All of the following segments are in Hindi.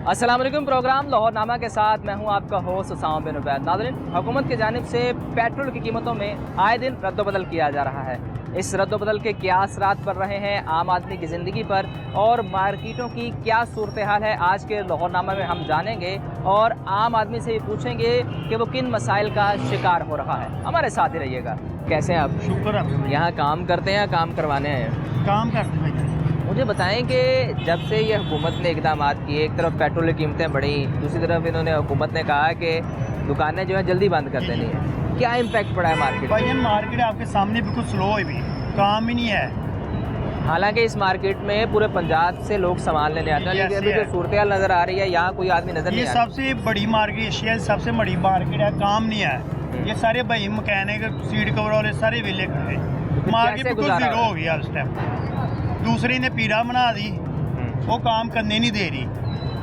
अस्सलाम वालेकुम। प्रोग्राम लाहौरनामा के साथ मैं हूं आपका होस्ट उसामा बिन उबैद। नाज़रीन, हुकूमत की जानिब से पेट्रोल की कीमतों में आए दिन रद्दबदल किया जा रहा है। इस रद्दबदल के क्या असरात पड़ रहे हैं आम आदमी की ज़िंदगी पर और मार्केटों की क्या सूरत हाल है, आज के लाहौरनामा में हम जानेंगे और आम आदमी से भी पूछेंगे कि वो किन मसाइल का शिकार हो रहा है। हमारे साथ ही रहिएगा। कैसे हैं आप? शुक्र है। यहाँ काम करते हैं या काम करवाने हैं? काम करते हैं। मुझे बताएं कि जब से ये हुकूमत ने इकदाम किए, एक तरफ पेट्रोल की कीमतें बढ़ी, दूसरी तरफ इन्होंने हुकूमत ने कहा कि दुकानें जो है जल्दी बंद कर देनी है, क्या इम्पैक्ट पड़ा है मार्केट भाई? मार्केट आपके सामने बिल्कुल स्लो है, भी काम ही नहीं है। हालांकि इस मार्केट में पूरे पंजाब से लोग सामान लेने आते हैं, लेकिन अभी जो सूरत हाल नज़र आ रही है यहाँ कोई आदमी नज़र नहीं आ रहा। सबसे बड़ी मार्केट, एशिया सबसे बड़ी मार्केट है, काम नहीं है। ये सारे भाई मकैनिक, सीट कवर वाले सारे वेले खड़े, मार्केट बिल्कुल जीरो हो गया उस टाइम। दूसरी ने पीड़ा बना दी, वो काम करने नहीं दे रही।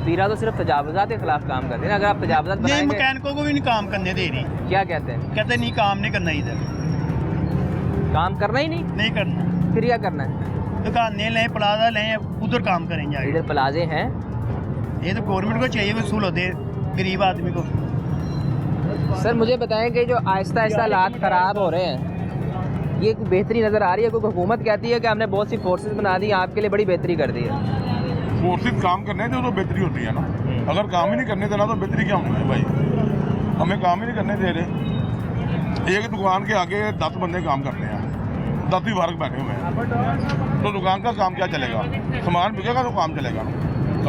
पीड़ा तो सिर्फ तजावुज़ात के खिलाफ काम करते हैं। अगर आप तजावुज़ात नहीं, मकैनिकों को भी नहीं काम करने दे रही। क्या कहते हैं? कहते नहीं, काम नहीं करना, इधर काम करना ही नहीं करना। फिर क्या करना है? दुकानें लें, प्लाजा लें, उधर काम करेंगे। इधर प्लाजे हैं, ये तो गवर्नमेंट को चाहिए कोई सहूलत दे गरीब आदमी को। सर मुझे बताएं कि जो आहिस्ता आहिस्ता हालात ख़राब हो रहे हैं, ये बेहतरी नज़र आ रही है? क्योंकि हुकूमत कहती है कि हमने बहुत सी फोर्सेस बना दी, आपके लिए बड़ी बेहतरी कर दी है। फोर्सेस काम करने थे तो बेहतरी होती है ना। अगर काम ही नहीं करने देना तो बेहतरी क्या होनी है भाई? हमें काम ही नहीं करने दे रहे। एक दुकान के आगे 10 बंदे काम करते हैं, 10 ही वर्ग बैठे हुए हैं, तो दुकान का काम क्या चलेगा? सामान बिकेगा तो काम चलेगा,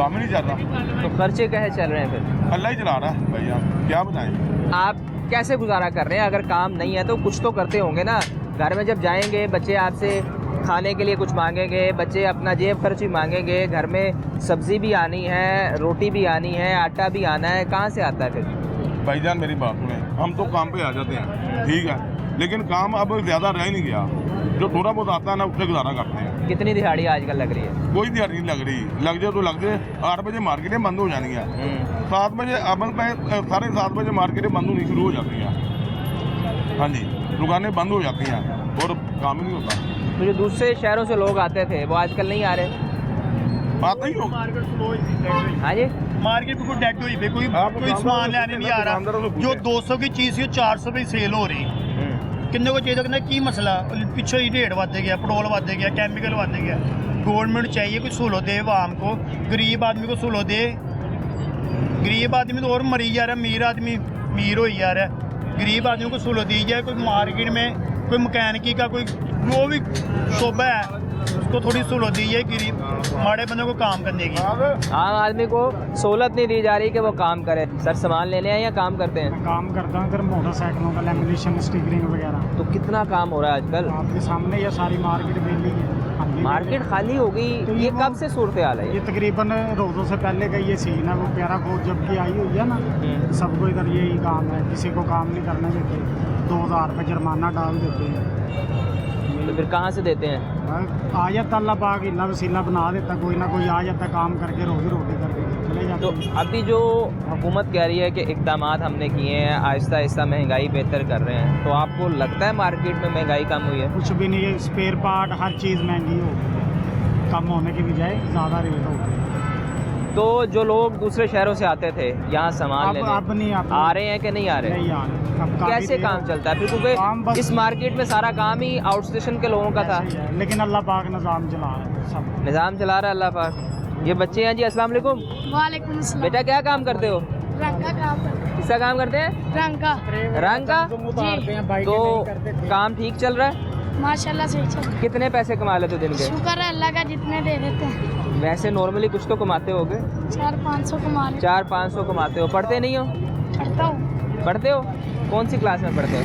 काम ही नहीं चल रहा। तो खर्चे कहे चल रहे हैं फिर? अल्लाह ही चला रहा है भैया, क्या बताएं। आप कैसे गुजारा कर रहे हैं? अगर काम नहीं है तो कुछ तो करते होंगे ना। घर में जब जाएंगे बच्चे आपसे खाने के लिए कुछ मांगेंगे, बच्चे अपना जेब खर्च भी मांगेंगे, घर में सब्ज़ी भी आनी है, रोटी भी आनी है, आटा भी आना है, कहाँ से आता है फिर? भाईजान मेरी बात सुने, हम तो काम पे आ जाते हैं, ठीक है, लेकिन काम अब ज़्यादा रह नहीं गया। जो थोड़ा बहुत आता है ना उससे गुजारा करते हैं। कितनी दिहाड़ी आजकल लग रही है? कोई दिहाड़ी नहीं लग रही। लग जाए तो लग जाए। 8 बजे मार्केटें बंद हो जानी है, 7 बजे अमल में 7:30 बजे मार्केटें बंद होनी शुरू हो जाती हैं। हाँ जी, दुकानें बंद हो जाती हैं और काम ही नहीं होता। तो जो दूसरे शहरों से लोग आते थे वो आजकल नहीं आ रहे? आता ही होगा। हाँ जी, मार्केट बिल्कुल डेड हुई है, कोई सामान लेने नहीं आ रहा। जो 200 की चीज़ 400 पे सेल हो रही। किन्ने को चाहिए कि की मसला पिछले ही रेट बढ़ गया, पेट्रोल बढ़ गया, केमिकल बढ़ गया। गवर्नमेंट चाहिए कोई सहूलत दे आवाम को, गरीब आदमी को सहूलत दे। गरीब आदमी तो और मरी जा रहा है, अमीर आदमी अमीर हो जा रहा है। गरीब आदमी को सहूलत दी जाए। कोई मार्केट में कोई मकैनिकी का कोई जो भी शोबा है उसको थोड़ी सहूलत दी जाए, गरीब माड़े बंदे को काम करने की। आम आदमी को सहूलत नहीं दी जा रही कि वो काम करे। सर सामान लेने हैं या काम करते हैं? काम करता हूँ, अगर मोटरसाइकिलों का लैमिनेशन, स्टिकरिंग वगैरह। तो कितना काम हो रहा है आजकल? आपके सामने ये सारी मार्केट मिली है। मार्केट खाली हो गई। तो ये कब से सूरत हाल है? ये तकरीबन रोज़ों से पहले का ये सीन है। वो प्यारा कोट जब की आई हुई है ना, सबको इधर यही काम है, किसी को काम नहीं करने देते, 2000 रुपये जुर्माना डाल देते हैं। तो फिर कहाँ से देते हैं? आ जाता अल्लाह पाक इल्ला वसीला बना देता, कोई ना कोई आ जाता काम करके रोजी रोटी करके चले जाते। तो अभी जो हुकूमत कह रही है कि इक़दाम हमने किए हैं, आहिस्ता आहिस्ता महंगाई बेहतर कर रहे हैं, तो आपको लगता है मार्केट में महंगाई कम हुई है? कुछ भी नहीं है, स्पेयर पार्ट हर चीज़ महंगी हो गई, कम होने की बजाय ज़्यादा रेट हो गई। तो जो लोग दूसरे शहरों से आते थे यहाँ सामान लेने, अब नहीं आ रहे हैं कि नहीं आ रहे? नहीं आ रहे। अब कैसे काम चलता है फिर? क्योंकि इस मार्केट में सारा काम ही आउट स्टेशन के लोगों का था। लेकिन अल्लाह पाक निज़ाम चला रहा है, सब निज़ाम चला रहा है अल्लाह पाक। ये बच्चे हैं जी, अस्सलाम वालेकुम। वालेकुम अस्सलाम। बेटा क्या काम करते हो? रंग का काम करते हैं। किसका काम करते हैं? रंग का। रंग का? तो काम ठीक चल रहा है? माशाल्लाह सही चल रहा है। कितने पैसे कमा लेते हो दिन के? शुक्र है अल्लाह का, जितने दे देते हैं। वैसे नॉर्मली कुछ तो कमाते होगे? 400-500 कमा लेते। 400-500 कमाते हो। पढ़ते नहीं हो? पढ़ता हूँ। पढ़ते हो? कौन सी क्लास में पढ़ते हो?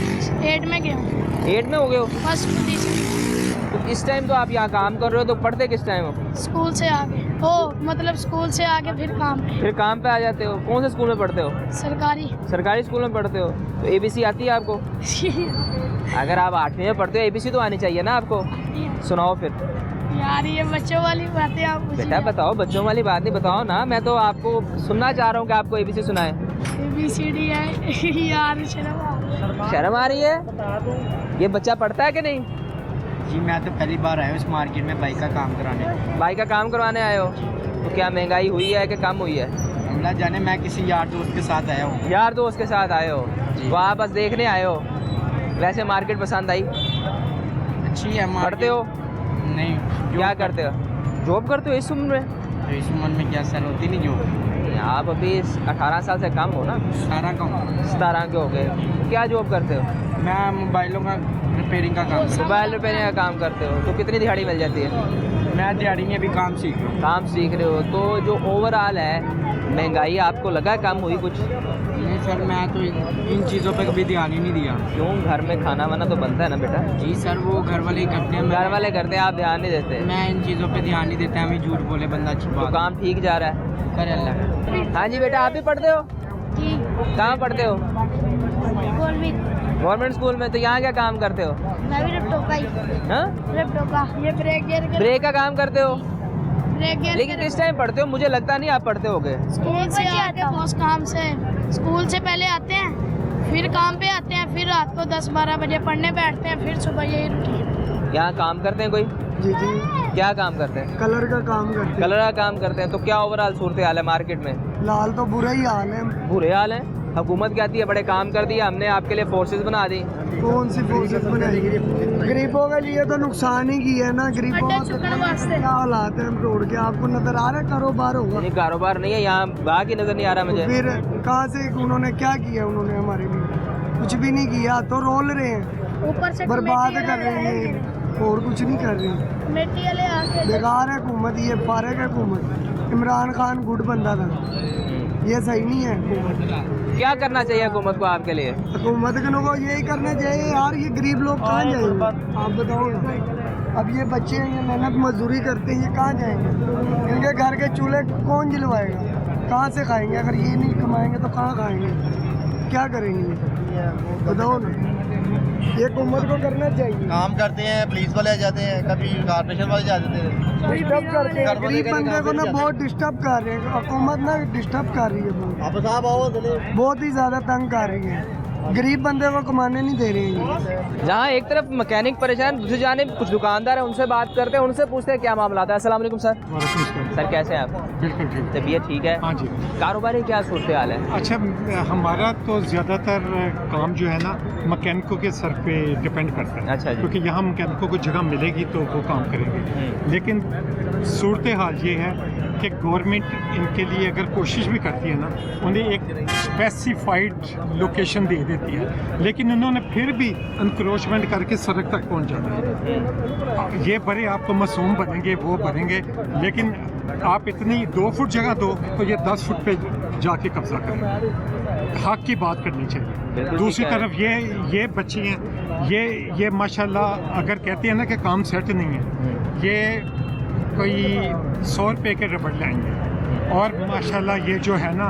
8 में गया हूँ। 8 में हो गए हो? First position. तो इस टाइम तो आप यहाँ काम कर रहे हो, तो पढ़ते किस टाइम हो? स्कूल से आगे हो, मतलब स्कूल से आगे फिर काम पे। फिर काम पे आ जाते हो। कौन से स्कूल में पढ़ते हो? सरकारी। सरकारी स्कूल में पढ़ते हो। तो ABC आती है आपको? अगर आप 8वीं में पढ़ते हो ABC तो आनी चाहिए ना आपको। सुनाओ फिर। यार ये बच्चों वाली बातें आप पूछिए। बेटा बताओ, बच्चों वाली बात नहीं, बताओ ना। मैं तो आपको सुनना चाह रहा हूँ कि आपको ABC सुनाए। ABCD है यार, शर्म आ रही है? ये बच्चा पढ़ता है कि नहीं? जी मैं तो पहली बार आया हूँ इस मार्केट में बाइक का काम कराने। बाइक का काम करवाने आए हो? तो क्या महंगाई हुई है कि कम हुई है? अल्लाह जाने, मैं किसी यार दोस्त के साथ आया हूँ। यार दोस्त के साथ आए हो, जी। वो आप बस देखने आए हो? वैसे मार्केट पसंद आई? अच्छी है मार्केट। पढ़ते हो? नहीं। क्या करते हो? जॉब करते हो इस उम्र में? तो इस उम्र में क्या सर होती नहीं जॉब? आप अभी 18 साल से कम हो ना? सारा का 17 के हो गए। क्या जॉब करते हो? मैं मोबाइलों का रिपेयरिंग का काम। मोबाइल रिपेयरिंग का काम करते हो, तो कितनी दिहाड़ी मिल जाती है? मैं दिहाड़ी में भी काम सीख रहा हूँ। काम सीख रहे हो, तो जो ओवरऑल है महंगाई आपको लगा कम हुई कुछ? नहीं सर, मैं तो इन चीज़ों पे कभी ध्यान ही नहीं दिया। क्यों? घर में खाना वाना तो बनता है ना बेटा? जी सर, वो घर वाले ही करते हैं। घर वाले करते हैं, आप ध्यान नहीं देते? मैं इन चीज़ों पे ध्यान नहीं देता, हमें झूठ बोले बंदा अच्छी तो बात। काम ठीक जा रहा है? करे अल्लाह। हाँ जी बेटा, आप भी पढ़ते हो? जी कहाँ पढ़ते हो? गोलवीर। गवर्नमेंट स्कूल में। तो यहाँ क्या काम करते हो? मैं भी रेप्टोका ही। हाँ? रेप्टोका, ये ब्रेक गियर के ब्रेक का काम करते हो? ब्रेक गियर लेकिन किस टाइम पढ़ते हो? मुझे लगता नहीं आप पढ़ते होगे। स्कूल से आते हैं, बॉस काम से। स्कूल से पहले आते हैं, फिर काम पे आते हैं, फिर रात को 10-12 बजे पढ़ने बैठते हैं, फिर सुबह यही रूटीन। यहाँ काम करते हैं कोई? जी जी, क्या काम करते हैं? कलर का काम करते कलर का काम करते हैं। तो क्या ओवरऑल सूरत हाल है मार्केट में? हैं। लाल तो बुरा ही हाल है। बुरे हाल है। हुकूमत कहती है बड़े काम कर दिए हमने, आपके लिए फोर्सेस बना दी। कौन सी फोर्सेस बनाई? गरीबों के लिए तो नुकसान ही किया है ना। गरीबों अड्डा के चुकने वास्ते। क्या हालात है रोड के, आपको नजर आ रहा है? कारोबार होगा नहीं, कारोबार नहीं है यहाँ, बाहर की नजर नहीं आ रहा तो मुझे। फिर कहाँ से उन्होंने क्या किया? उन्होंने हमारे लिए कुछ भी नहीं किया, तो रोल रहे हैं, ऊपर से बर्बाद कर रहे हैं, और कुछ नहीं कर रहे हैं। मिट्टी वाले आके बेकार है हुकूमत, ये फारग है हुकूमत। इमरान खान गुड बंदा था, ये सही नहीं है हुकूमत। क्या करना चाहिए हुकूमत को आपके लिए? हुकूमत को यही करना चाहिए यार। ये गरीब लोग कहाँ जाएंगे आप बताओ ना? अब ये बच्चे हैं, ये मेहनत मजदूरी करते हैं, ये कहाँ जाएंगे? इनके घर के चूल्हे कौन जलवाएगा? कहाँ से खाएंगे? अगर ये नहीं कमाएंगे तो कहाँ खाएंगे? क्या करेंगे बताओ ना? ये हुकूमत को करना चाहिए। काम करते हैं, पुलिस वाले आ जाते हैं, कभी कारपोरेशन वाले जा देते हैं। डिस्टर्ब करते हैं गरीब बंदे को ना, बहुत डिस्टर्ब कर रहे हैं। हुकूमत ना डिस्टर्ब कर रही है बहुत ही ज़्यादा तंग कर रही है। गरीब बंदे को कमाने नहीं दे रहे हैं। जहाँ एक तरफ मैकेनिक परेशान, दूसरी जानिब कुछ दुकानदार हैं, उनसे बात करते हैं, उनसे पूछते हैं क्या मामला है। अस्सलाम वालेकुम सर। सर कैसे हैं आप? बिल्कुल ठीक। तबीयत ठीक है? हाँ जी। कारोबारी क्या सूरत हाल है? अच्छा, हमारा तो ज़्यादातर काम जो है ना मैकेनिकों के सर पे डिपेंड करता है। अच्छा जी। क्योंकि यहाँ मैकेनिकों को जगह मिलेगी तो वो काम करेंगे। लेकिन सूरत हाल ये है कि गवर्नमेंट इनके लिए अगर कोशिश भी करती है ना, उन्हें एक स्पेसिफाइड लोकेशन दे देती है, लेकिन उन्होंने फिर भी इंक्रोचमेंट करके सड़क तक पहुँच जाना है। ये बड़े आप तो मासूम बनेंगे, वो बनेंगे, लेकिन आप इतनी 2 फुट जगह दो तो ये 10 फुट पे जाके कब्जा करें। हक की बात करनी चाहिए। दूसरी तरफ ये बच्चे हैं, ये माशाल्लाह अगर कहते हैं ना कि काम सेट नहीं है, ये कोई 100 रुपये के रबड़ लाएंगे और माशाल्लाह ये जो है ना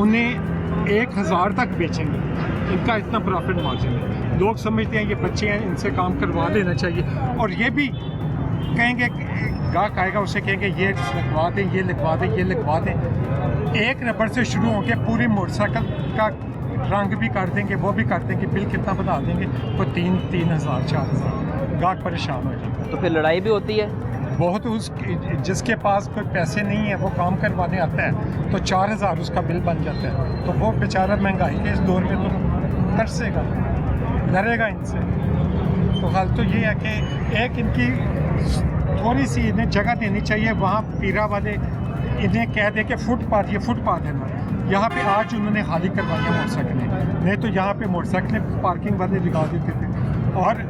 उन्हें 1000 तक बेचेंगे। इनका इतना प्रॉफिट मार्जिन है। लोग समझते हैं ये बच्चे हैं, इनसे काम करवा लेना चाहिए। और ये भी कहेंगे, गाहक आएगा उसे कहेंगे ये लिखवा दें, ये लिखवा दें, ये लिखवा दें। एक रबड़ से शुरू होकर पूरी मोटरसाइकिल का रंग भी कर देंगे, वो भी कर देंगे, बिल कितना बना देंगे तो 3,000 4,000। गाहक परेशान हो जाएगा। तो फिर लड़ाई भी होती है बहुत। जिसके पास कोई पैसे नहीं है वो काम करवाने आता है तो 4,000 उसका बिल बन जाता है, तो वो बेचारा महंगाई के इस दौर में तो तरसेगा, डरेगा इनसे। तो हाल तो ये है कि एक इनकी थोड़ी सी इन्हें जगह देनी चाहिए। वहाँ पीरा वाले इन्हें कह दे कि फुटपाथ, ये फुटपाथ है ना, यहाँ पे आज उन्होंने खाली करवाई है मोटरसाइकिलें, नहीं तो यहाँ पे मोटरसाइकिलें पार्किंग वाले लगा देते थे। और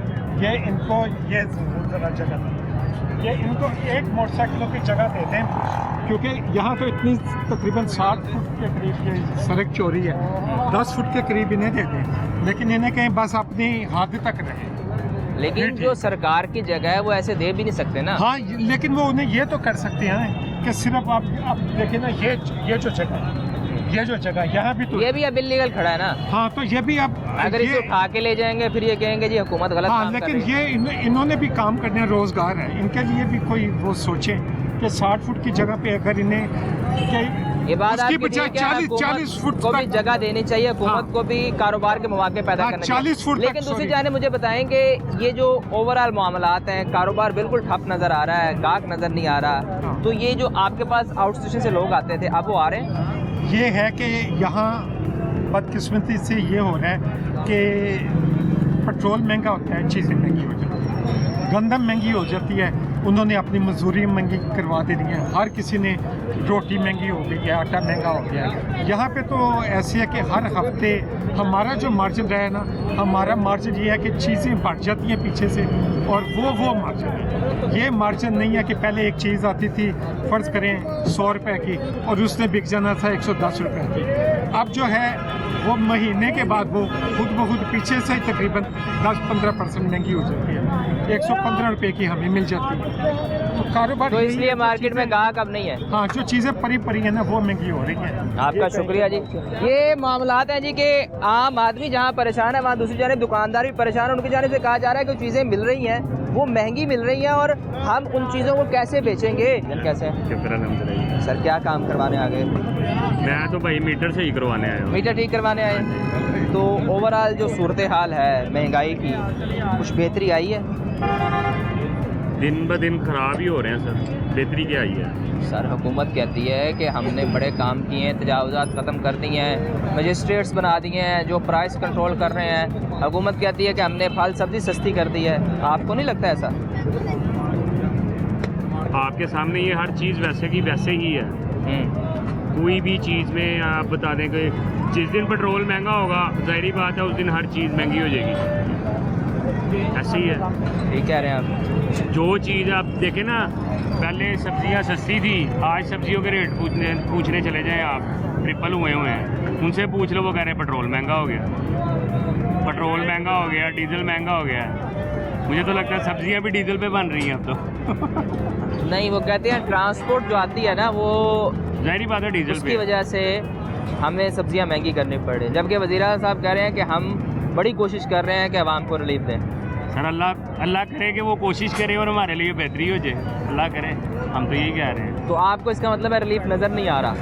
ये इनको ये ज़रा जगह, ये इनको एक मोटरसाइकिलों की जगह दे दें, क्योंकि यहाँ तो इतनी तकरीबन 60 फुट के करीब ये सड़क चौड़ी है, 10 फुट के करीब इन्हें दे दें, लेकिन इन्हें कहीं बस अपनी हद तक रहे। लेकिन जो सरकार की जगह है वो ऐसे दे भी नहीं सकते ना। हाँ, लेकिन वो उन्हें ये तो कर सकते हैं कि सिर्फ आप देखिए ना, ये जो जगह यहाँ भी तो ये भी अब इल्लीगल खड़ा है ना। हाँ, तो ये भी अब अगर इसे उठा के ले जाएंगे फिर ये कहेंगे जी हुकूमत गलत हाँ, काम कर लेकिन रही है। ये इन्होंने भी काम करने, रोजगार है, इनके लिए भी कोई वो सोचे कि 60 फुट की जगह पे अगर इन्हें ये बात उसकी आपकी बजाय ठीक है, 40 फुट को भी तक जगह देनी चाहिए, हुकूमत हाँ। को भी कारोबार के मौके पैदा हाँ, करने 40 फुट तक, लेकिन दूसरी sorry। जाने मुझे बताएं कि ये जो ओवरऑल मामलात हैं, कारोबार बिल्कुल ठप नज़र आ रहा है, गाहक नज़र नहीं आ रहा, हाँ। तो ये जो आपके पास आउट स्टेशन से लोग आते थे अब वो आ रहे हैं? ये है कि यहाँ बदकिस्मती से ये हो रहा है कि पेट्रोल महंगा होता है, चीज़ें महंगी हो जाती हैं, गंदम महंगी हो जाती है, उन्होंने अपनी मजदूरी महंगी करवा देनी है, हर किसी ने रोटी महंगी हो गई है, आटा महंगा हो गया है। यहाँ पे तो ऐसे है कि हर हफ्ते हमारा जो मार्जिन रहा है ना, हमारा मार्जिन ये है कि चीज़ें बढ़ जाती हैं पीछे से, और वो मार्जिन है। ये मार्जिन नहीं है कि पहले एक चीज़ आती थी फ़र्ज़ करें 100 रुपए की और उसने बिक जाना था 110 रुपए की। अब जो है वो महीने के बाद वो खुद ब खुद पीछे से ही तकरीबन 10-15% महंगी हो जाती है, 115 रुपए की हमें मिल जाती है। तो कारोबार तो इसलिए मार्केट में गाहक अब नहीं है। हाँ, जो चीज़ें परी है ना वो महंगी हो रही हैं। आपका शुक्रिया जी। ये मामलात हैं जी कि आम आदमी जहाँ परेशान है वहाँ दूसरी जानिब दुकानदार भी परेशान है। उनकी जानिब से कहा जा रहा है कि चीज़ें मिल रही हैं वो महंगी मिल रही हैं और हम उन चीज़ों को कैसे बेचेंगे। कैसे सर क्या काम करवाने आ गए? मैं तो भाई मीटर से ही करवाने आया हूँ। मीटर ठीक करवाने आए। तो ओवरऑल जो सूरत हाल है महंगाई की, कुछ बेहतरी आई है? दिन ब दिन ख़राब ही हो रहे हैं सर, बेहतरी क्या आई है? सर हुकूमत कहती है कि हमने बड़े काम किए हैं, तजावुज़ात ख़त्म कर दिए हैं, मजिस्ट्रेट्स बना दिए हैं जो प्राइस कंट्रोल कर रहे हैं। हुकूमत कहती है कि हमने फल सब्ज़ी सस्ती कर दी है। आपको नहीं लगता ऐसा? आपके सामने ये हर चीज़ वैसे की वैसे ही है। कोई भी चीज़ में आप बता दें कि जिस दिन पेट्रोल महंगा होगा ज़ाहिरी बात है उस दिन हर चीज़ महंगी हो जाएगी। ऐसे ही है। ठीक कह रहे हैं आप। जो चीज़ आप देखें ना, पहले सब्जियां सस्ती थी, आज सब्जियों के रेट पूछने चले जाएं आप, ट्रिपल हुए हैं। उनसे पूछ लो, वो कह रहे हैं पेट्रोल महंगा हो गया, पेट्रोल महंगा हो गया, डीजल महंगा हो गया। मुझे तो लगता है सब्जियां भी डीजल पे बन रही हैं अब तो। नहीं, वो कहते हैं ट्रांसपोर्ट जो आती है ना वो ज़ाहिरी बात है डीजल उसकी वजह से हमें सब्जियां महंगी करनी पड़े, जबकि वज़ीर आज़म साहब कह रहे हैं कि हम बड़ी कोशिश कर रहे हैं कि आवाम को रिलीफ दें। सर अल्लाह करे कि वो कोशिश करे और हमारे लिए बेहतरी हो जाए, अल्लाह करे, हम तो यही कह रहे हैं। तो आपको इसका मतलब है रिलीफ नज़र नहीं आ रहा?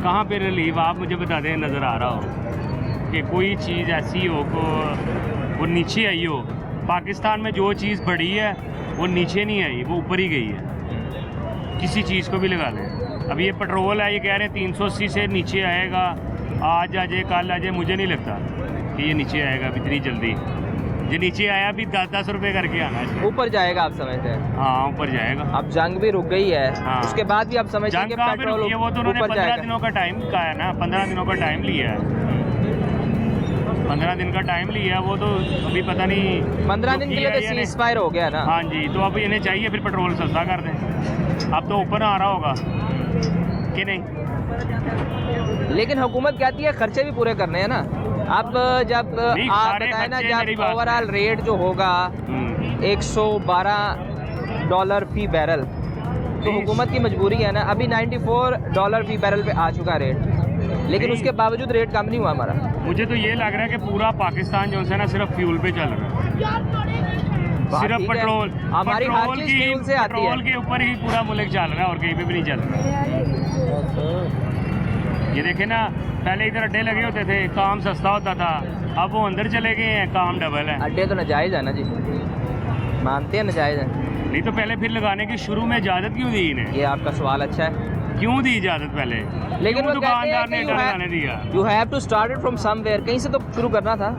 कहाँ पे रिलीफ आप मुझे बता दें नज़र आ रहा हो कि कोई चीज़ ऐसी हो को वो नीचे आई हो। पाकिस्तान में जो चीज़ बढ़ी है वो नीचे नहीं आई, वो ऊपर ही गई है। किसी चीज़ को भी लगा लें। अब ये पेट्रोल है, ये कह रहे हैं 380 से नीचे आएगा, आज आ जाए कल आ जाए। मुझे नहीं लगता कि ये नीचे आएगा इतनी जल्दी। ये नीचे आया भी 10-10 रुपये करके आना है, ऊपर जाएगा आप समझते हैं? हाँ ऊपर जाएगा। अब जंग भी रुक गई है, हाँ। उसके बाद भी आप समझते हैं कि पेट्रोल वो तो उन्होंने 15 दिनों का टाइम कहा है ना, 15 दिनों का टाइम लिया है। 15 दिन का टाइम लिया, वो तो अभी पता नहीं 15 दिन के लिए तो सीज फायर हो गया ना। हाँ जी, तो अब इन्हें चाहिए फिर पेट्रोल सस्ता कर दें। अब तो ऊपर आ रहा होगा कि नहीं? लेकिन हुकूमत कहती है खर्चे भी पूरे करने हैं ना। अब जब आप बताए ना, जब ओवरऑल रेट जो होगा $112 फी बैरल, तो हुकूमत की मजबूरी है ना। अभी $94 फी बैरल पे आ चुका रेट, लेकिन उसके बावजूद रेट कम नहीं हुआ हमारा। मुझे तो ये लग रहा है कि पूरा पाकिस्तान जो है ना सिर्फ फ्यूल पे चल रहा है, सिर्फ पेट्रोल। हमारी हर चीज फ्यूल से आती है, पेट्रोल के ऊपर ही पूरा मुल्क चल रहा है और कहीं पे भी नहीं चल रहा। ये देखे ना, पहले इधर अड्डे लगे होते थे, काम सस्ता होता था, अब वो अंदर चले गए हैं, काम डबल है। अड्डे तो नाजायज़ है ना जी, मानते हैं नाजायज़ है। नहीं तो पहले फिर लगाने की शुरू में इजाज़त क्यों दी इन्हें? ये आपका सवाल अच्छा है। क्यों दी इजाज़त पहले? लेकिन वो दुकानदार ने लगाने दिया। You have to start it from somewhere, कहीं से तो शुरू करना था।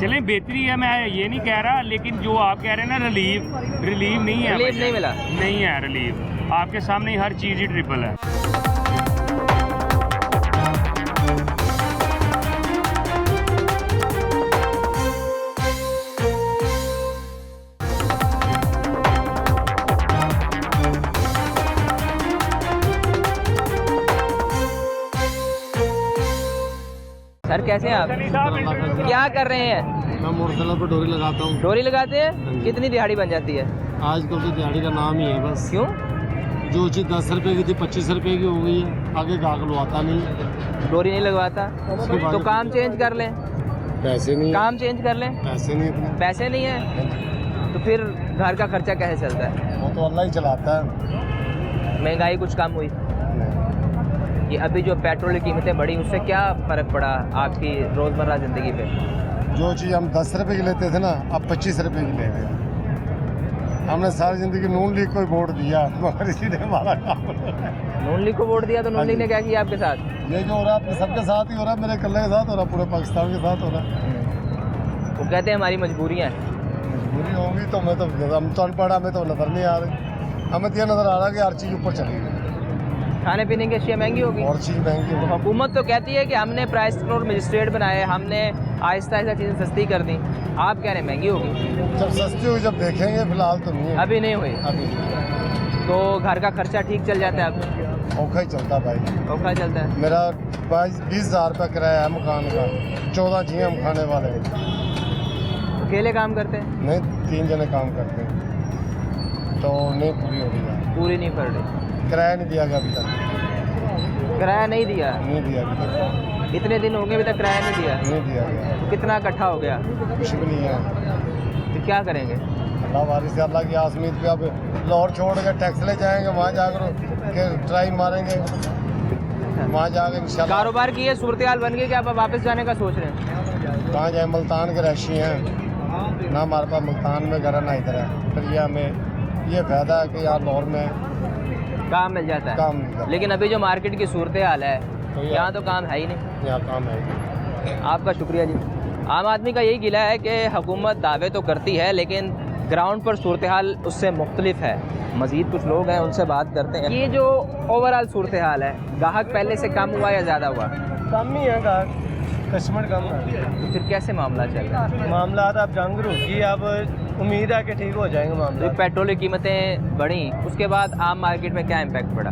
चलें बेहतरी है, मैं ये नहीं कह रहा, लेकिन जो आप कह रहे हैं ना रिलीफ नहीं है। रिलीफ नहीं मिला, नहीं है रिलीफ। आपके सामने ही हर चीज़ ही ट्रिपल है। सर कैसे हैं आप? क्या कर रहे हैं? मैं मोटरसाइकिल पर डोरी लगाता हूँ। डोरी लगाते हैं? कितनी दिहाड़ी बन जाती है? आजकल तो दिहाड़ी का नाम ही है बस। क्यों? जो चीज़ 10 रुपए की थी 25 रुपए की हो गई है, आगे गाहक लुआता नहीं, डोरी नहीं लगवाता तो काम चेंज कर लें। पैसे नहीं, काम चेंज कर लें, पैसे नहीं इतने। पैसे नहीं है तो फिर घर का खर्चा कैसे चलता है? वो तो अल्लाह ही चलाता है। महंगाई कुछ कम हुई? ये अभी जो पेट्रोल की कीमतें बढ़ी उससे क्या फ़र्क पड़ा आपकी रोज़मर्रा ज़िंदगी पे? जो चीज़ हम 10 रुपए की लेते थे ना, अब 25 रुपए की ले रहे हैं। हमने सारी जिंदगी नून लीग को ही वोट दिया, मगर इसी ने हमारा काम नून लीग को वोट दिया तो नून लीग ने क्या किया आपके साथ? ये जो हो रहा है सबके साथ ही हो रहा है, मेरे कल्ले के साथ हो रहा है, पूरे पाकिस्तान के साथ हो रहा है। वो कहते हैं हमारी मजबूरियाँ हैं। मजबूरी होगी तो हम तो अनपढ़, हमें तो नजर नहीं आ रही, हमें तो ये नजर आ रहा है कि हर चीज़ ऊपर चली गई, खाने पीने की अशिया महंगी होगी और चीज़ महंगी तो होगी। हुकूमत तो कहती है कि हमने प्राइस कंट्रोल मजिस्ट्रेट बनाए, हमने आहिस्ता आहिस्ता चीज़ें सस्ती कर दी, आप कह रहे हैं महंगी होगी। जब सस्ती हुई जब देखेंगे, फिलहाल तो नहीं है, अभी नहीं हुई। अभी तो घर का खर्चा ठीक चल जाता है आपको? औखा ही चलता भाई, औखा चलता है। मेरा 20 हज़ार रुपया किराया है मकान का, 14 जी हम खाने वाले, अकेले काम करते हैं? नहीं 3 जने काम करते हैं, तो नहीं पूरी हो रही है, पूरी नहीं पड़ रही। किराया नहीं दिया गया अभी तक, किराया नहीं दिया? नहीं दिया अभी तक, इतने दिन हो गए अभी तक किराया नहीं दिया? नहीं दिया गया, तो कितना इकट्ठा हो गया? कुछ भी नहीं है। तो क्या करेंगे? अल्लाह वारिस से, अल्लाह की आसमीत पे अब लाहौर छोड़ के टैक्स ले जाएंगे, वहाँ जाकर ट्राई मारेंगे, वहाँ जाकर इंशाल्लाह। कारोबार की ये सूरत हाल बन गई कि आप अब वापस जाने का सोच रहे हैं? कहाँ जाए, मुल्तान के रैशी हैं ना, हमारे पास मुल्तान में घर ना इधर है, फिर ये हमें ये फ़ायदा है कि यहाँ लाहौर में काम मिल जाता है। काम नहीं लेकिन अभी जो मार्केट की सूरत हाल है, तो यहाँ तो काम है ही नहीं। करता, यहाँ काम है। आपका शुक्रिया जी। आम आदमी का यही गिला है कि हुकूमत दावे तो करती है लेकिन ग्राउंड पर सूरत हाल उससे मुख्तलिफ है। मज़ीद कुछ लोग हैं, उनसे बात करते हैं। ये जो ओवरऑल सूरत हाल है, गाहक पहले से कम हुआ या ज़्यादा हुआ? कम ही है गाहक, कस्टमर कम है। तो फिर कैसे मामला चल रहा है? मामला अब जंग रुकी, अब उम्मीद है कि ठीक हो जाएंगे मामला। तो पेट्रोल की कीमतें बढ़ी, उसके बाद आम मार्केट में क्या इम्पैक्ट पड़ा?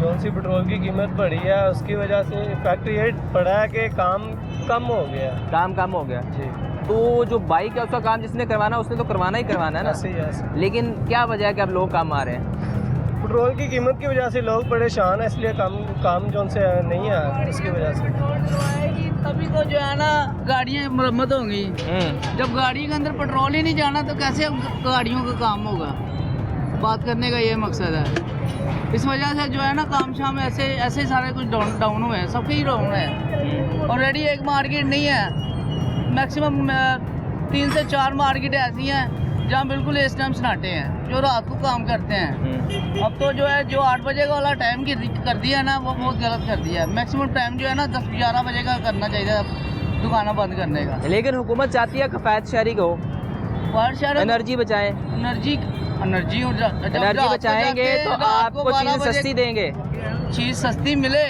जो सी पेट्रोल की कीमत बढ़ी है उसकी वजह से इफेक्ट ये पड़ा है कि काम कम हो गया। काम कम हो गया जी। तो जो बाइक है उसका काम जिसने करवाना उसने तो करवाना ही करवाना है ना। ऐसे ही है। लेकिन क्या वजह है कि अब लोग कम आ रहे हैं? पेट्रोल की कीमत की वजह से लोग परेशान है, इसलिए काम जो उनसे नहीं है उसकी वजह से। तभी तो जो है ना गाड़ियाँ मरम्मत होंगी। जब गाड़ी के अंदर पेट्रोल ही नहीं जाना तो कैसे गाड़ियों का काम होगा? बात करने का ये मकसद है। इस वजह से जो है ना काम शाम ऐसे सारे कुछ डाउन हुए हैं, सबके ही डाउन है। ऑलरेडी एक मार्केट नहीं है, मैक्सिमम 3 से 4 मार्केट ऐसी हैं जहाँ बिल्कुल इस टाइम सन्नाटे हैं, जो रात को काम करते हैं। अब तो जो है जो 8 बजे का वाला टाइम कर दिया है ना, वो बहुत गलत कर दिया है। मैक्सिमम टाइम जो है ना 10-11 बजे का करना चाहिए दुकानें बंद करने का। लेकिन हुकूमत चाहती है किफ़ायत शहरी को, एनर्जी बचाएं। एनर्जी बचाएंगे तो आपको चीज़ सस्ती देंगे। चीज़ सस्ती मिले,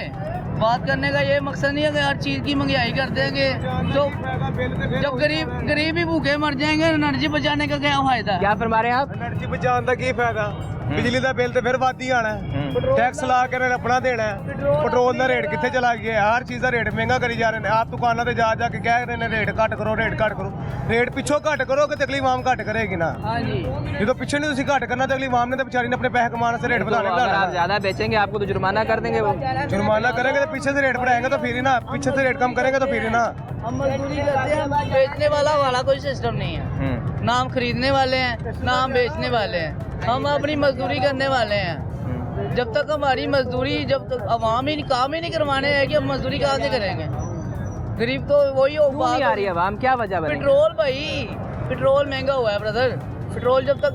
बात करने का ये मकसद नहीं है कि हर चीज़ की महंगाई कर देंगे तो जब गरीब ही भूखे मर जाएंगे, एनर्जी बचाने का क्या फायदा? क्या फरमा रहे हैं आप? एनर्जी बचाने का की फायदा? बिजली का बिल तो फिर वादी आना है, टैक्स ला के अपना देना है। पेट्रोल का रेट कितने चला गया, हर चीज़ का रेट महंगा करी जा रहे हैं। आप दुकानों पे जा के कह रहे हैं रेट घट करो, रेट घट करो। रेट पिछों घट करो कि तकलीफ आम घट करेगी ना। हाँ जी, जो पिछले नहीं तुम घट करना, तकलीफ आम ने तो बेचारी ने अपने पैसे कमाने से रेट तो अगर आप बढ़ाने। ज़्यादा बेचेंगे आपको तो जुर्माना कर देंगे वो। जुर्माना करेंगे तो पीछे से रेट बढ़ाएंगे तो फिर ही ना, पीछे से रेट कम करेंगे तो फिर ही ना। हम मजदूरी करते हैं, बेचने वाला कोई सिस्टम नहीं है। ना हम खरीदने वाले हैं ना हम बेचने वाले हैं, हम अपनी मजदूरी करने वाले हैं। जब तक हमारी मजदूरी, जब तक अवाम ही काम ही नहीं करवाने हैं कि हम मजदूरी कहाँ से करेंगे? गरीब तो वही हो। क्यों नहीं आ रही है आवाम, क्या वजह बनेगी? पेट्रोल भाई, पेट्रोल महंगा हुआ है ब्रदर। पेट्रोल जब तक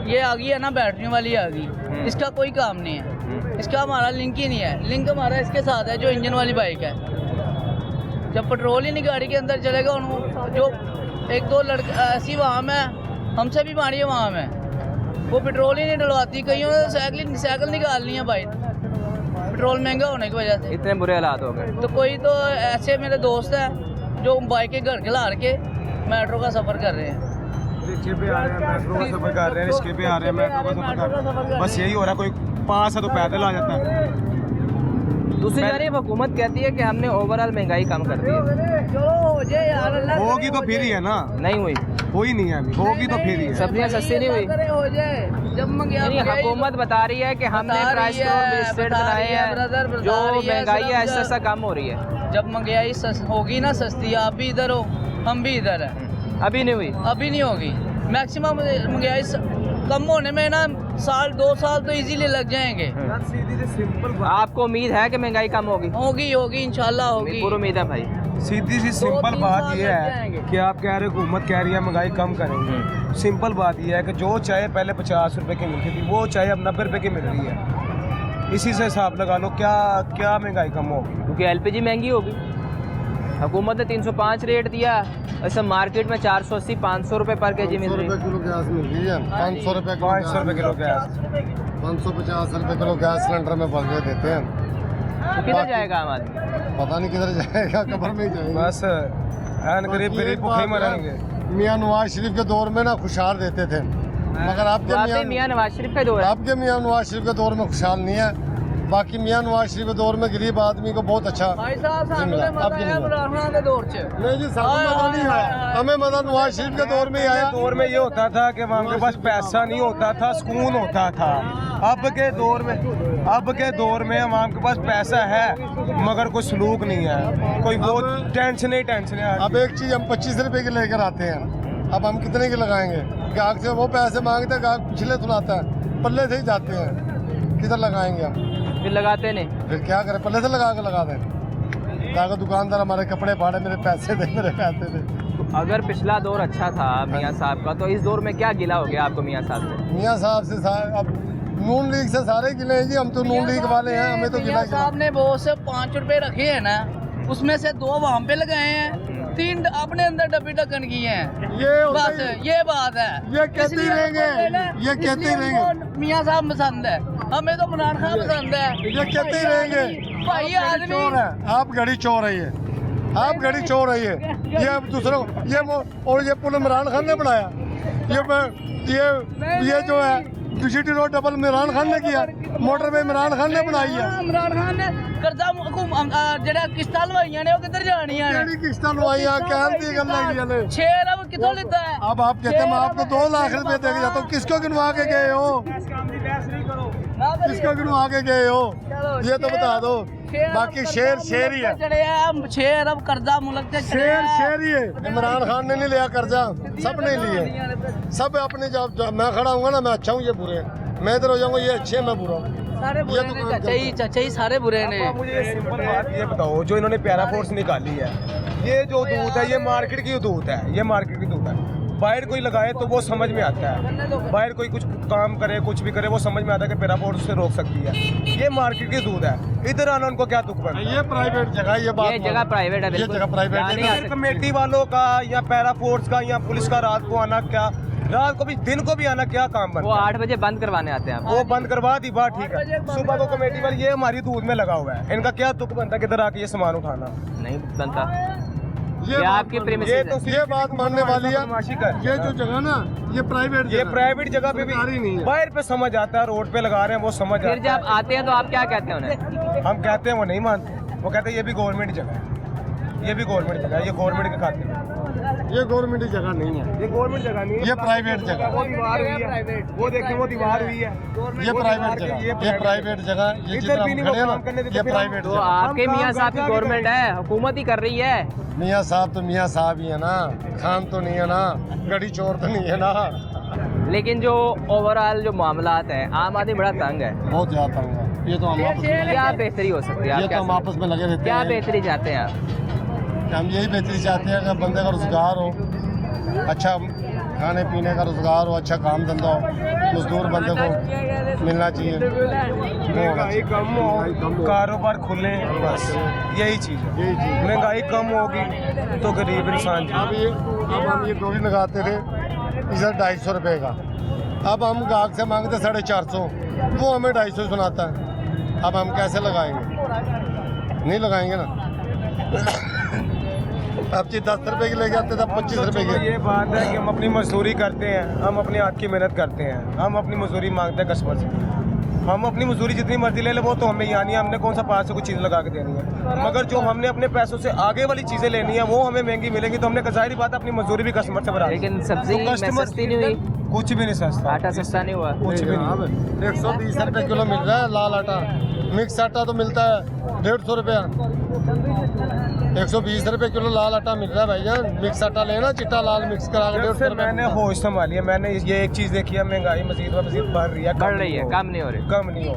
ये आ गई है ना, बैटरी वाली आ गई, इसका कोई काम नहीं है। इसका हमारा लिंक ही नहीं है। लिंक हमारा इसके साथ है जो इंजन वाली बाइक है। जब पेट्रोल ही नहीं गाड़ी के अंदर चलेगा, जो 1-2 लड़के ऐसी वहाँ में हमसे भी मारी है वहाँ में, वो पेट्रोल ही नहीं डलवाती। कईयों ने साइकिल निकालनी है भाई, पेट्रोल महंगा होने की वजह से। इतने बुरे हालात हो गए। तो कोई तो ऐसे मेरे दोस्त हैं जो बाइक के घर खिला के मेट्रो का सफ़र कर रहे हैं। रिक्शे पे आ रहे हैं, मेट्रो का सफर कर रहे हैं, रिक्शे पे आ रहे हैं, मेट्रो का सफर कर रहे हैं। बस यही हो रहा है, कोई पास है तो पैदल आ जाता है। दूसरी जानिब हुकूमत कहती है कि हमने ओवरऑल महंगाई कम कर दी है। होगी तो फिर ही है ना, नहीं हुई, कोई नहीं है अभी, होगी तो फिर ही है। सब्जियां सस्ती नहीं हुई। जब नहीं, हुकूमत बता रही है कि हमने प्राइस कंट्रोल बनाए हैं, जो महंगाई है ऐसा ऐसा कम हो रही है। जब महंगाई होगी ना सस्ती, आप भी इधर हो हम भी इधर है, अभी नहीं हुई, अभी नहीं होगी। मैक्सिमम महंगाई कम होने में ना 1-2 साल तो इजीली लग जाएंगे। आपको उम्मीद है कि महंगाई कम होगी? होगी इंशाल्लाह होगी। पूरी उम्मीद है भाई। सीधी सी सिंपल बात ये है कि आप कह रहे हो हुकूमत कह रही है महंगाई कम करेंगे। सिंपल बात ये है कि जो चाय पहले 50 रुपए की मिलती थी वो चाय अब 90 रुपए की मिल रही है। इसी से हिसाब लगा लो क्या क्या महंगाई कम होगी, क्योंकि एलपीजी महंगी होगी। हुकूमत ने 305 रेट दिया, वैसे मार्केट में 480 500 रुपए पर केजी मिल रही है। किलो गैस मिल रही है, 500 रुपए 500 रुपए किलो गैस, 550 रुपए किलो गैस सिलेंडर में भर के देते हैं। तो किधर जाएगा आम आदमी? पता नहीं किधर जाएगा, कब्र में ही जाएगा। बस गरीब गरीब भूखे मरेंगे। मियाँ नवाज शरीफ के दौर में ना खुशहाल रहते थे, मगर आपके मियाँ नवाज शरीफ का दौर है। आपके मियाँ नवाज शरीफ के दौर में खुशहाल नहीं है। बाकी मियाँ नवाज शरीफ के दौर में गरीब आदमी को बहुत अच्छा भाई साहब सानू ते मजा आया इमरान खान के दौर च। नहीं जी, सानू मजा नहीं आया, हमें मजा नवाज शरीफ के दौर में ही आया। दौर में ये होता था कि वहाँ के पास पैसा नहीं होता था, सुकून होता था। अब के दौर में आवाम के पास पैसा है मगर कोई सलूक नहीं है, कोई वो टेंशन है। अब एक चीज हम 25 रुपए की लेकर आते हैं, अब हम कितने की लगाएंगे? गाहक से वो पैसे मांगते हैं, गाहक पिछले सुनाता है, पल्ले से ही जाते हैं, किधर लगाएंगे हम? फिर लगाते नहीं, फिर क्या करें, पल्ले से लगा दें ताकि दुकानदार हमारे कपड़े फाड़े, मेरे पैसे दे। अगर पिछला दौर अच्छा था मियाँ साहब का, तो इस दौर में क्या गिला हो गया आपको मियाँ साहब से? मियाँ साहब से अब नून लीग से सारे गिले हैं जी, हम तो नून लीग वाले हैं, हमें तो गिला। साहब ने बहुत से 5 रुपए रखे हैं ना, उसमें से 2 वहाँ पे लगाए हैं, 3 अपने अंदर डब्बी ढक्कन किए हैं। बस ये बात है, ये कहते ही रहेंगे। मियाँ साहब पसंद है, हमें तो इमरान खान पसंद है। ये कहते ही रहेंगे भाई आदमी चोर है, आप घड़ी चोर है, आप घड़ी चोर है। ये अब दूसरों ये और ये पुल इमरान खान ने बनाया, ये जो है GT road double Imran Khan ने किया, मोटरवे इमरान खान ने बनाई है। इमरान खान ने कर्जा जेड़ा किस्तां लवाइयां ने वो किधर जानियां ने? केड़ी किस्तां लवाइयां कहन दी गल्लां कीयां ने? 6 अरब किथों लेता है? अब आप कहते हैं मैं आपको 2 लाख रुपए देके जाता हूँ, किसको गिनवा के गए हो? किसको गिनवा के गए हो ये तो बता दो। बाकी शेर ही है, 6 अरब कर्जा मुल्क से शेर ही है। इमरान खान ने नहीं लिया कर्जा, सब ने लिए, सब अपने जब मैं खड़ा हूँ ना, मैं अच्छा हूँ, ये बुरे हैं, मैं इधर हो जाऊंगा, ये अच्छे हैं, मैं बुरा हूँ। सारे बुरे ने, चाचा ही सारे बुरे ने। मुझे सिंपल बात ये बताओ, जो इन्होंने पैरा फोर्स निकाली है, ये जो दूध है ये मार्केट की दूध है, ये मार्केट की दूध है। बाहर कोई लगाए तो वो समझ में आता है, बाहर कोई कुछ काम करे कुछ भी करे वो समझ में आता है कि पैरा फोर्स से रोक सकती है। ये मार्केट की दूध है, इधर आना उनको क्या दुख पड़ता है? ये प्राइवेट जगह, ये बात, ये जगह प्राइवेट है, ये जगह प्राइवेट है। कमेटी वालों का या पैरा फोर्स का या पुलिस का रात को आना, क्या रात को भी दिन को भी आना, क्या काम बनता वो है? 8 बजे बंद करवाने आते हैं। वो बंद करवा दी, बात ठीक है। सुबह को कमेटी वाले ये हमारी दूध में लगा हुआ है, इनका क्या दुख बनता है किधर आके ये सामान उठाना? नहीं बनता, ये आपकी प्रीमिसेस तो ये बात मानने वाली है। ये जो जगह ना, ये प्राइवेट जगह पे भी नहीं है। बाहर पे समझ आता है, रोड पे लगा रहे हैं वो समझ आता है। फिर जब आते हैं तो आप क्या कहते हैं उन्हें? हम कहते हैं वो नहीं मानते, वो कहते हैं ये भी गवर्नमेंट जगह है, ये भी गवर्नमेंट जगह है, ये गवर्नमेंट के खाते में। ये गवर्नमेंट जगह नहीं है, ये गवर्नमेंट जगह नहीं है, ये प्राइवेट जगह। वो दीवार हुई है, वो देखिए वो दीवार हुई है, ये प्राइवेट जगह, ये प्राइवेट जगह, ये जिधर हम खड़े हैं ना, ये प्राइवेट तो जगह। आपके मियाँ साहब की गवर्नमेंट है, हुकूमत ही कर रही है। मियाँ साहब तो मियाँ साहब ही है ना, खान तो नहीं है ना, गड़ी चोर तो नहीं है ना। लेकिन जो ओवरऑल जो मामलात हैं, आम आदमी बड़ा तंग है। बहुत ज्यादा होगा, ये तो हम आपस में, क्या बेहतरी हो सकती है? ये तो हम आपस में लगे रहते क्या हैं। बेहतरी चाहते हैं आप? हम यही बेहतरी चाहते हैं कि बंदे का रोजगार हो, अच्छा खाने पीने का रोजगार हो, अच्छा काम धंधा हो, मजदूर बंदे को मिलना चाहिए, महंगाई कम हो, कारोबार खुले, बस यही चीज़ है। महंगाई कम होगी तो गरीब इंसान अब हम ये डोरी लगाते थे इधर 250 रुपये का, अब हम गाहक से मांगते 450, वो हमें 250 सुनाता है। अब हम कैसे लगाएंगे? नहीं लगाएंगे ना। अब जी 10 रुपए की लेके आते थे, 25 रुपए की। ये बात है कि हम अपनी मजदूरी करते हैं, हम अपने हाथ की मेहनत करते हैं, हम अपनी मजदूरी मांगते हैं कस्टमर से। हम अपनी मजदूरी जितनी मर्जी ले ले वो तो हमें यानी हमने कौन सा पास से कुछ चीज़ लगा के देनी है, मगर जो हमने अपने पैसों से आगे वाली चीज़ें लेनी है वो हमें महंगी मिलेगी, तो हमने जाहिर बात है अपनी मजदूरी भी कस्टमर से बढ़ा। लेकिन सब्जी सस्ती नहीं हुई, कुछ भी नहीं सस्ता, आटा सस्ता नहीं हुआ, कुछ भी नहीं। 120 रुपये किलो मिल रहा है लाल आटा, मिक्स आटा तो मिलता है 150 रुपया, 120 रुपये किलो लाल आटा मिल रहा है भाईजान। मिक्स आटा लेना, चिट्टा लाल मिक्स करा के 150 रुपये। मैंने होश संभाली है, मैंने ये एक चीज़ देखी है, महंगाई मजीद व मजीद बढ़ रही है, बढ़ रही है, कम नहीं हो रही, कम नहीं हो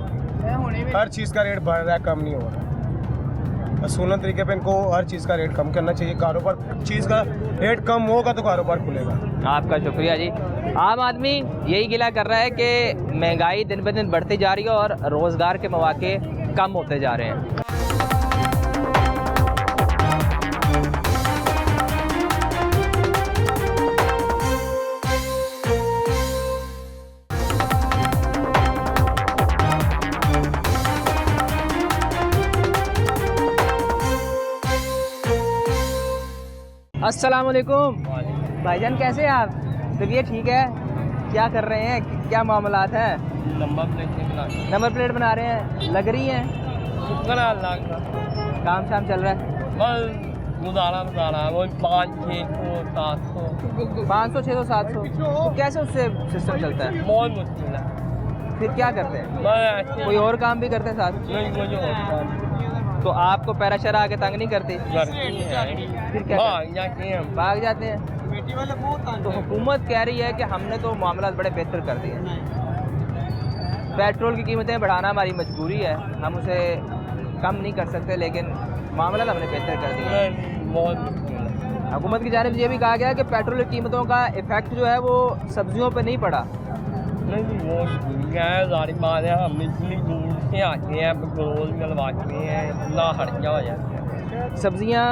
रही। हर चीज़ का रेट बढ़ रहा है, कम नहीं हो रहा। असूलन तरीके पे इनको हर चीज़ का रेट कम करना चाहिए। कारोबार चीज़ का रेट कम होगा तो कारोबार खुलेगा। आपका शुक्रिया जी। आम आदमी यही गिला कर रहा है कि महंगाई दिन ब दिन बढ़ती जा रही है और रोज़गार के मौके कम होते जा रहे हैं। अस्सलाम वालेकुम भाईजान, कैसे हैं आप? तबीयत ठीक है? क्या कर रहे हैं, क्या मामलात हैं? नंबर प्लेट बना रहे हैं, लग रही हैं? काम शाम चल रहा है? गुजारा वो 500 600 700 तो कैसे उससे सिस्टम चलता है? बहुत मुश्किल है। फिर क्या करते हैं? कोई और काम भी करते हैं साथ? तो आपको पैराशर आके तंग नहीं करते? फिर क्या भाग जाते हैं? तो हुकूमत कह रही है कि हमने तो मामला बड़े बेहतर कर दिए। पेट्रोल की कीमतें बढ़ाना हमारी मजबूरी है, हम उसे कम नहीं कर सकते, लेकिन मामला तो हमने बेहतर कर दिया। हुकूमत की जानिब से ये भी कहा गया कि पेट्रोल की कीमतों का इफेक्ट जो है वो सब्जियों पर नहीं पड़ा। नहीं, वो सारी बात है, हम इतनी दूर से आते हैं, पेट्रोल डलवाते हैं, इतना खर्चा हो जाता है। सब्जियां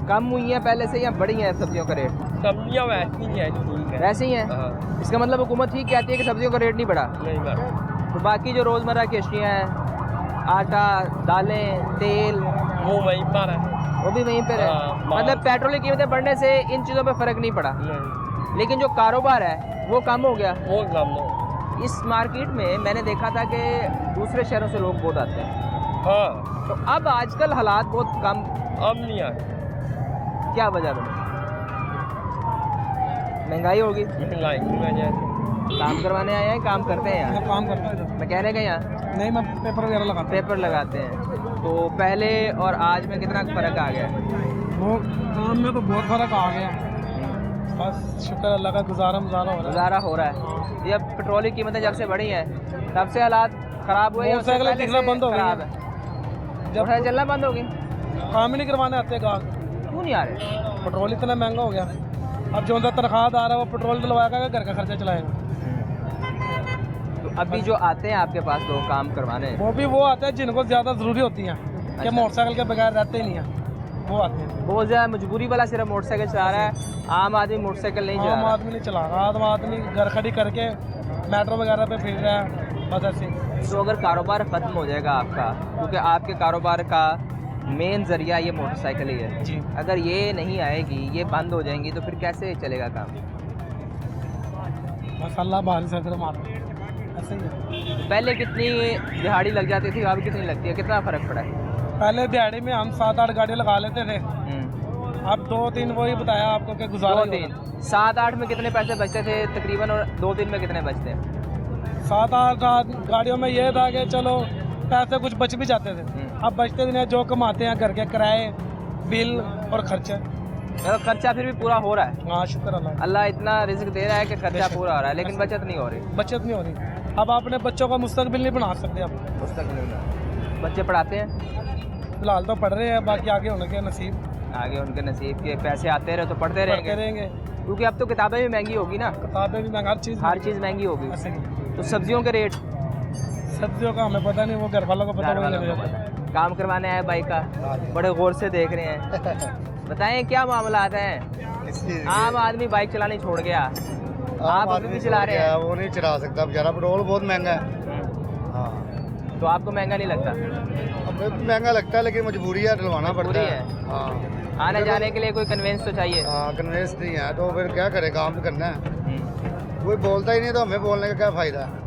कम हुई हैं पहले से या बढ़ी हैं सब्जियों का रेट? सब्जियां वैसी ही हैं, ठीक है। वैसे ही हैं? हाँ। इसका मतलब हुकूमत ठीक कहती है कि सब्जियों का रेट नहीं बढ़ा? नहीं बढ़ा। तो बाकी जो रोज़मर्रा की अशियाँ हैं, आटा, दालें, तेल, वो वहीं पर है, वो भी वहीं पर है। हाँ, मतलब पेट्रोल की कीमतें बढ़ने से इन चीज़ों पे फ़र्क नहीं पड़ा, लेकिन जो कारोबार है वो कम हो गया। वो कम हो। इस मार्केट में मैंने देखा था कि दूसरे शहरों से लोग बहुत आते हैं। हाँ, तो अब आजकल हालात बहुत कम, अब नहीं आए। क्या वजह बनी? महंगाई होगी? महंगाई की वजह से। काम करवाने आए हैं, काम करते हैं यहाँ? काम करता है? मैकेनिक है यहाँ? नहीं, मैं पेपर वगैरह लगाता पेपर लगाते हैं। तो पहले और आज में कितना फ़र्क आ गया है? वो काम में तो बहुत फ़र्क आ गया। बस शुक्र अल्लाह का, गुजारा हो रहा है। ये अब पेट्रोल की कीमतें जब से बढ़ी हैं तब से हालात ख़राब हुए हैं। मोटरसाइकिल दिखना बंद हो गई है। जब चलना बंद हो गई, काम ही नहीं करवाने आते गाहक। क्यों नहीं आ रहे? पेट्रोल इतना महंगा हो गया। अब जो उनका तनख्वाह आ रहा है वो पेट्रोल डलवाएगा, घर का खर्चा चलाएगा। तो अभी जो आते हैं आपके पास लोग काम करवाने, वो भी वो आते हैं जिनको ज़्यादा ज़रूरी होती हैं, कि मोटरसाइकिल के बगैर रहते ही नहीं हैं, वो आते हैं। बहुत ज़्यादा मजबूरी वाला सिर्फ मोटरसाइकिल चला रहा है, आम आदमी मोटरसाइकिल नहीं चला आम रहा। आदमी नहीं चला रहा, आम आदमी घर खड़ी करके मेट्रो वगैरह पे फिर रहा है, बस ऐसे। तो अगर कारोबार ख़त्म हो जाएगा आपका, क्योंकि आपके कारोबार का मेन ज़रिया ये मोटरसाइकिल ही है जी, अगर ये नहीं आएगी, ये बंद हो जाएंगी, तो फिर कैसे चलेगा काम? बस अल्लाह बाहर से फिर मार ऐसे ही है। पहले कितनी दिहाड़ी लग जाती थी, अब कितनी लगती है? कितना फ़र्क पड़ा है? पहले दिहाड़ी में हम 7-8 गाड़ियाँ लगा लेते थे, अब 2-3 वही बताया आपको कि गुजारा 2-3 7-8 में कितने पैसे बचते थे तकरीबन, और 2-3 में कितने बचते हैं? 7-8 गाड़ियों में ये था कि चलो पैसे कुछ बच भी जाते थे, अब बचते भी नहीं। जो कमाते हैं घर के किराए, बिल और खर्चे, खर्चा फिर भी पूरा हो रहा है। हाँ शुक्र अल्लाह, अल्लाह इतना रिस्क दे रहा है कि खर्चा पूरा हो रहा है, लेकिन बचत नहीं हो रही। बचत नहीं हो रही। अब अपने बच्चों का मुस्तकबिल नहीं बना सकते। अब मुस्तकबिल बच्चे पढ़ाते हैं? फिलहाल तो पढ़ रहे हैं, बाकी आगे होने के नसीब, आगे उनके नसीब के पैसे आते रहे तो पढ़ते रहेंगे, क्योंकि अब तो किताबें भी महंगी होगी ना। किताबें भी महंगी, हर चीज़ महंगी होगी। ऐसे ही। तो सब्जियों के रेट? सब्जियों का हमें पता नहीं, वो घर वालों को पता। काम करवाने आए बाइक का, बड़े गौर से देख रहे हैं। बताएं क्या मामला है? आम आदमी बाइक चलानी छोड़ गया, आप अभी भी चला रहे हैं? वो नहीं चला सकता बेचारा, पेट्रोल बहुत महंगा है। हाँ, तो आपको महंगा नहीं लगता? हमें महंगा लगता है, लेकिन मजबूरी है, डलवाना पड़ता है। हाँ, आने जाने के लिए कोई कन्वेंस तो चाहिए। हाँ, कन्वेंस नहीं है तो फिर क्या करे, काम तो करना है। कोई बोलता ही नहीं तो हमें बोलने का क्या फ़ायदा है?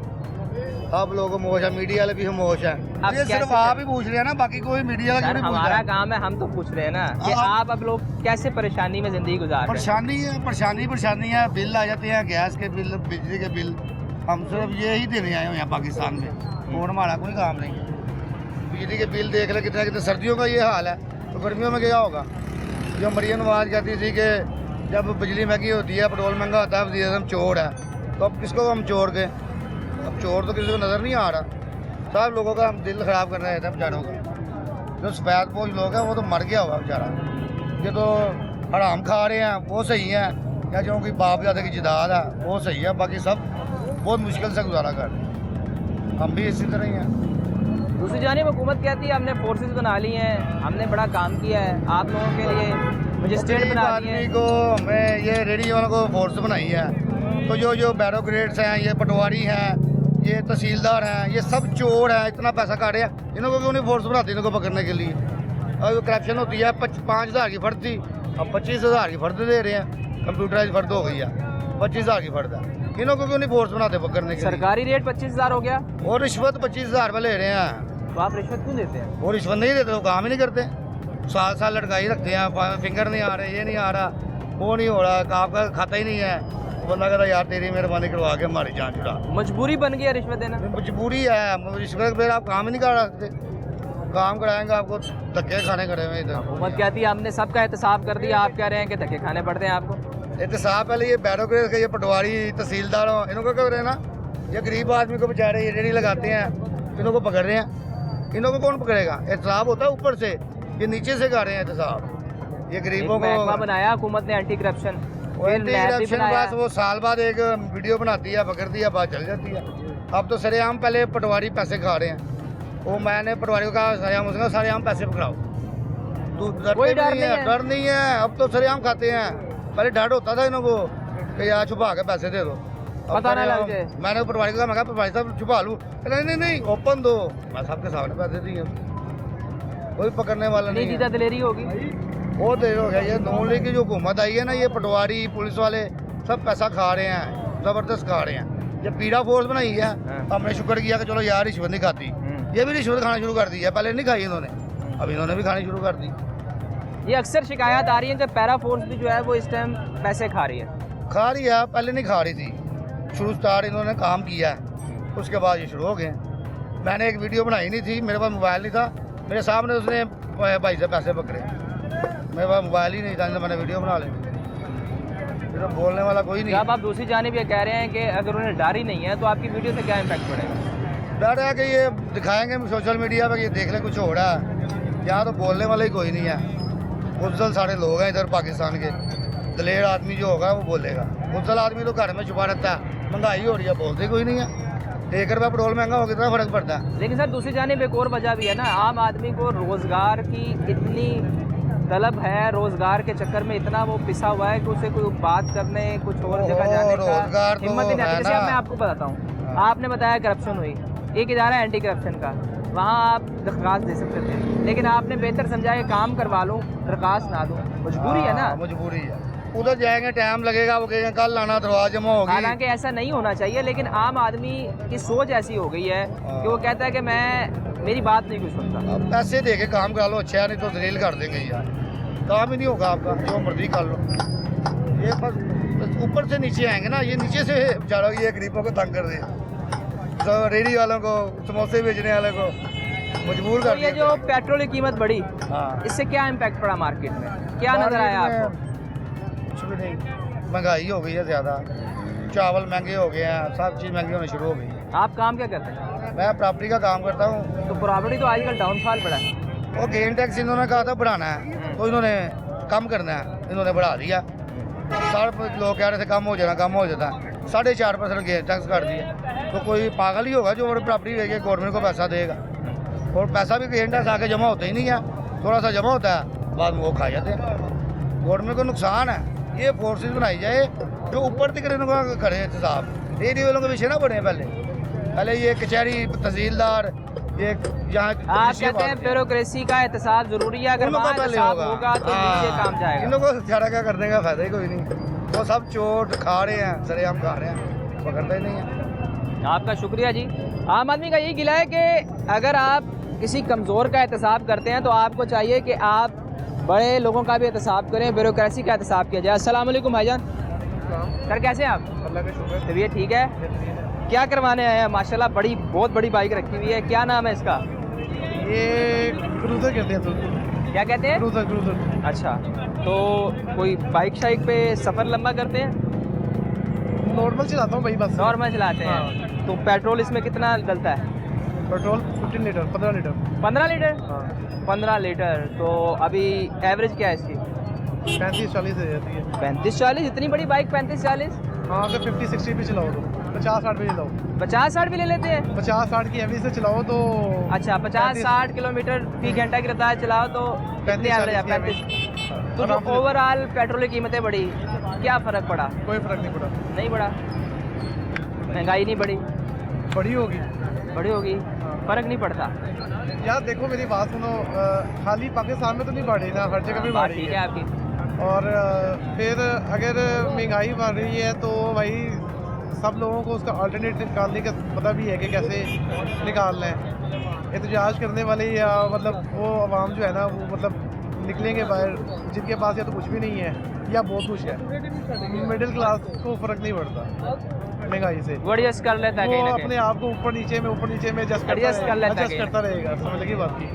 आप लोग खामोश है, मीडिया वाले भी खामोश है। ये सिर्फ आप ही पूछ रहे हैं ना, बाकी कोई मीडिया वाला नहीं पूछ रहा हमारा है। काम है, हम तो पूछ रहे हैं ना कि आप अब लोग कैसे परेशानी में ज़िंदगी गुजार रहे हैं? परेशानी है, बिल आ जाते हैं, गैस के बिल, बिजली के बिल, हम सिर्फ यही देने आए हुए हैं पाकिस्तान में, और हमारा कोई काम नहीं है। बिजली के बिल देख ले कितना कितना, सर्दियों का ये हाल है तो गर्मियों में क्या होगा? जो मरियम नवाज कहती थी कि जब बिजली महंगी होती है, पेट्रोल महंगा होता है, वज़ीर आज़म चोर है, तो अब किसको हम चोर के? अब चोर तो किसी को नज़र नहीं आ रहा। सब लोगों का दिल ख़राब करना रहता है बेचारों का। जो सफेदपोश लोग हैं वो तो मर गया होगा बेचारा। ये तो हराम खा रहे हैं वो सही है, या जो कि बाप दादा की जिदाद है वो सही है, बाकी सब बहुत मुश्किल से गुजारा कर रहे हैं। हम भी इसी तरह ही हैं। दूसरी जानिब हुकूमत कहती है हमने फोर्सेस बना ली हैं, हमने बड़ा काम किया है आप लोगों के लिए, मजिस्ट्रेट बना दिए आदमी हैं। को हमें ये रेडी वालों को फोर्स बनाई है, तो जो बैरोक्रेट्स हैं, ये पटवारी हैं, ये तहसीलदार हैं, ये सब चोर हैं, इतना पैसा काट रहे हैं, इनको क्यों नहीं फोर्स बनाती इनको पकड़ने के लिए। और करप्शन होती है 5,000 की फर्द थी, अब 25,000 की फर्द दे रहे हैं, कंप्यूटराइज फर्द हो गई है, 25,000 की फर्द है, इनको क्यों नहीं फोर्स बनाते पकड़ने के लिए। सरकारी रेट 25,000 हो गया और रिश्वत 25,000 रुपये ले रहे हैं। तो आप रिश्वत क्यों देते हैं? वो रिश्वत नहीं देते, वो काम ही नहीं करते, साल लटकाई रखते हैं, फिंगर नहीं आ रहे, ये नहीं आ रहा, वो नहीं हो रहा, आपका खाता ही नहीं है। बंदा कहता यार तेरी मेहरबानी करवा के हमारी जान छुड़ा। मजबूरी बन गई है रिश्वत देना। मजबूरी है, रिश्वत फिर आप काम ही नहीं कर सकते, काम कराएंगे आपको धक्के खाने खड़े हुए इधर। हुकूमत कहती है हमने सबका एहतसाब कर दिया, आप कह रहे हैं कि धक्के खाने पड़ते हैं आपको। एहतसाब पहले ये बैरोक्रेट के, ये पटवारी तहसीलदार हो, इनको क्या रहे ना, ये गरीब आदमी को बेचारे ये रेडी लगाते हैं, इनको पकड़ रहे हैं, इनको कौन पकड़ेगा। एहतसाब होता है ऊपर से, ये नीचे से कर रहे हैं एहतसाब। ये गरीबों को महकमा बनाया हुकूमत ने एंटी करप्शन, बस वो साल बाद एक वीडियो बनाती है, पकड़ दिया, बात चल जाती है। अब तो सरेआम पहले पटवारी पैसे खा रहे हैं, वो मैंने पटवारी को कहा सरेआम, उसने कहा सरेआम पैसे पकड़ाओ, तो कोई डर डर नहीं है। अब तो सरेआम खाते हैं, पहले डर होता था इनको कि यार छुपा के पैसे दे दो, पता ना लग जाए। मैंने पटवारी को कहा, मैं कहा पटवारी साहब छुपा लूँ, नहीं ओपन दो, मैं सबके सामने पैसे दिए, कोई पकड़ने वाला नहीं। जीता दिलेरी होगी, बहुत देर हो गया। ये नून लीग की जो हुकूमत आई है ना, ये पटवारी पुलिस वाले सब पैसा खा रहे हैं, जबरदस्त खा रहे हैं। ये पीड़ा फोर्स बनाई है, हमने शुक्र किया कि चलो यार रिश्वत नहीं खाती, ये भी रिश्वत खाना शुरू कर दी है, पहले नहीं खाई इन्होंने, अब इन्होंने भी खानी शुरू कर दी। ये अक्सर शिकायत आ रही है कि पैरा फोर्स भी जो है वो इस टाइम पैसे खा रही है, पहले नहीं खा रही थी, शुरू स्टार्ट इन्होंने काम किया है, उसके बाद ये शुरू हो गए। मैंने एक वीडियो बनाई नहीं थी, मेरे पास मोबाइल नहीं था, मेरे सामने उसने भाई से पैसे पकड़े, मेरे पास मोबाइल ही नहीं था, मैंने वीडियो बना ली, तो बोलने वाला कोई नहीं। जब आप दूसरी जानिब ये कह रहे हैं कि अगर उन्हें डर ही नहीं है तो आपकी वीडियो से क्या इम्पैक्ट पड़ेगा? डर है कि ये दिखाएंगे सोशल मीडिया पर, ये देख ले कुछ हो रहा है, यहाँ तो बोलने वाला ही कोई नहीं है। बुज़दिल सारे लोग हैं इधर पाकिस्तान के, दलेर आदमी जो होगा वो बोलेगा, बुज़दिल आदमी तो घर में छुपा रहता है, महंगाई हो रही है, बोलते कोई नहीं है। 1 रुपया पेट्रोल महंगा हो कितना फ़र्क पड़ता है। लेकिन सर दूसरी जानिब एक और वजह भी है ना, आम आदमी को रोज़गार की इतनी तलब है, रोज़गार के चक्कर में इतना वो पिसा हुआ है कि उसे कोई बात करने कुछ और जगह जाने रोज़गार का हिम्मत ही नहीं आती। जैसे अब मैं आपको बताता हूँ, आपने बताया करप्शन हुई, एक इदारा एंटी करप्शन का, वहाँ आप दरख्वास्त दे सकते थे, लेकिन आपने बेहतर समझा कि काम करवा लूँ, दरख्वास्त ना दूँ, मजबूरी है ना। मजबूरी है, उधर जाएंगे टाइम लगेगा, वो कहेंगे कल लाना, दरवाजा जमा होगी। हालांकि ऐसा नहीं होना चाहिए, लेकिन आम आदमी की सोच ऐसी हो गई है कि वो कहता है कि मेरी बात नहीं कोई सुनता। अब पैसे दे के काम करा लो, अच्छा है, नहीं तो दलील कर देंगे यार, काम ही नहीं होगा आपका, जो मर्जी कर लो। ये बस ऊपर से नीचे आएंगे ना, ये नीचे से बेचारा ये गरीबों को तंग कर दे, तो रेडी वालों को, समोसे बेचने वाले को मजबूर कर ये जो पेट्रोल की कीमत बढ़ी, हाँ, इससे क्या इम्पैक्ट पड़ा मार्केट में, क्या नजर आया आपको? कुछ भी नहीं, महंगाई हो गई है ज़्यादा, चावल महंगे हो गए हैं, सब चीज़ महंगी होनी शुरू हो गई। आप काम क्या करते हैं? मैं प्रॉपर्टी का काम करता हूँ। तो प्रॉपर्टी तो आजकल डाउनफॉल पड़ा है। वो गेन टैक्स इन्होंने कहा था बढ़ाना है, तो इन्होंने कम करना है, इन्होंने बढ़ा दिया। सारे लोग कह रहे थे कम हो जाता, 4.5% गेन टैक्स कर दिया। तो कोई पागल ही होगा जो प्रॉपर्टी लेके गवर्नमेंट को पैसा देगा, और पैसा भी गेन टैक्स आके जमा होता ही नहीं है, थोड़ा सा जमा होता है, बाद में वो खा जाते हैं, गवर्नमेंट को नुकसान है। ये फोर्सेस बनाई जाए जो ऊपर तक इनको खड़े एहतसाब, रेडियो वालों के पीछे ना बढ़े, पहले ये कचहरी तहसीलदार, ये यहाँ आप कहते हैं ब्यूरोक्रेसी का एहतसाब जरूरी है, अगर वहाँ एहतसाब होगा तो नीचे काम जाएगा। इन लोगों को ज़्यादा क्या करने का फायदा ही कोई नहीं, वो सब चोट खा रहे हैं, सरेआम खा रहे हैं, पकड़ते ही नहीं है। आपका शुक्रिया जी। आम आदमी का यही गिला है कि अगर आप किसी कमज़ोर का एहतसाब करते हैं तो आपको चाहिए कि आप बड़े लोगों का भी एहतसाब करें, ब्यूरोक्रेसी का एहतसाब किया जाए। अस्सलाम वालेकुम भाईजान, सर कैसे हैं आप? अल्लाह का शुक्र। तबीयत ठीक है? क्या करवाने आए हैं? माशाल्लाह बहुत बड़ी बाइक रखी हुई है, क्या नाम है इसका? ये क्रूजर कहते हैं। क्या कहते हैं? क्रूजर। अच्छा, तो कोई बाइक शाइक पे सफ़र लंबा करते हैं? नॉर्मल चलाता हूँ भाई, बस नॉर्मल चलाते हैं। तो पेट्रोल इसमें कितना डलता है? Petrol 15 litre 15 litre. 15 लीटर? हाँ 15 लीटर। तो अभी एवरेज क्या है इसकी? 35-40 दे जाती है। 35-40? इतनी बड़ी बाइक 35-40? हाँ अगर 50-60 पे चलाओ तो 50-60 पे चलाओ, 50-60 भी ले लेते हैं? 50-60 की एवरेज से चलाओ तो अच्छा 50-60 किलोमीटर फी घंटा की रफ्तार चलाओ तो कितनी एवरेज है? 35। तो जो ओवरऑल पेट्रोल की कीमतें बढ़ी, क्या फ़र्क पड़ा? कोई फर्क नहीं पड़ा। नहीं बढ़ा? महंगाई नहीं बढ़ी? बड़ी होगी। बड़ी होगी, फ़र्क नहीं पड़ता? यार देखो मेरी बात सुनो, खाली पाकिस्तान में तो नहीं बढ़ी ना, हर जगह भी बात बढ़ी ठीक है आपकी। और फिर अगर महंगाई बढ़ रही है तो भाई सब लोगों को उसका अल्टरनेट निकालने का पता भी है कि कैसे निकालना है। एहतजाज करने वाले या मतलब वो आवाम जो है ना वो मतलब निकलेंगे बाहर, जिनके पास या तो कुछ भी नहीं है या बहुत कुछ है। मिडिल क्लास को फ़र्क नहीं पड़ता महंगाई से, वो एडजस्ट कर लेता है वो कहीं ना अपने कहीं। आप को ऊपर नीचे में एडजस्ट Adjust कर लेता है एडजस्ट करता रहेगा। समझ लगी बात की?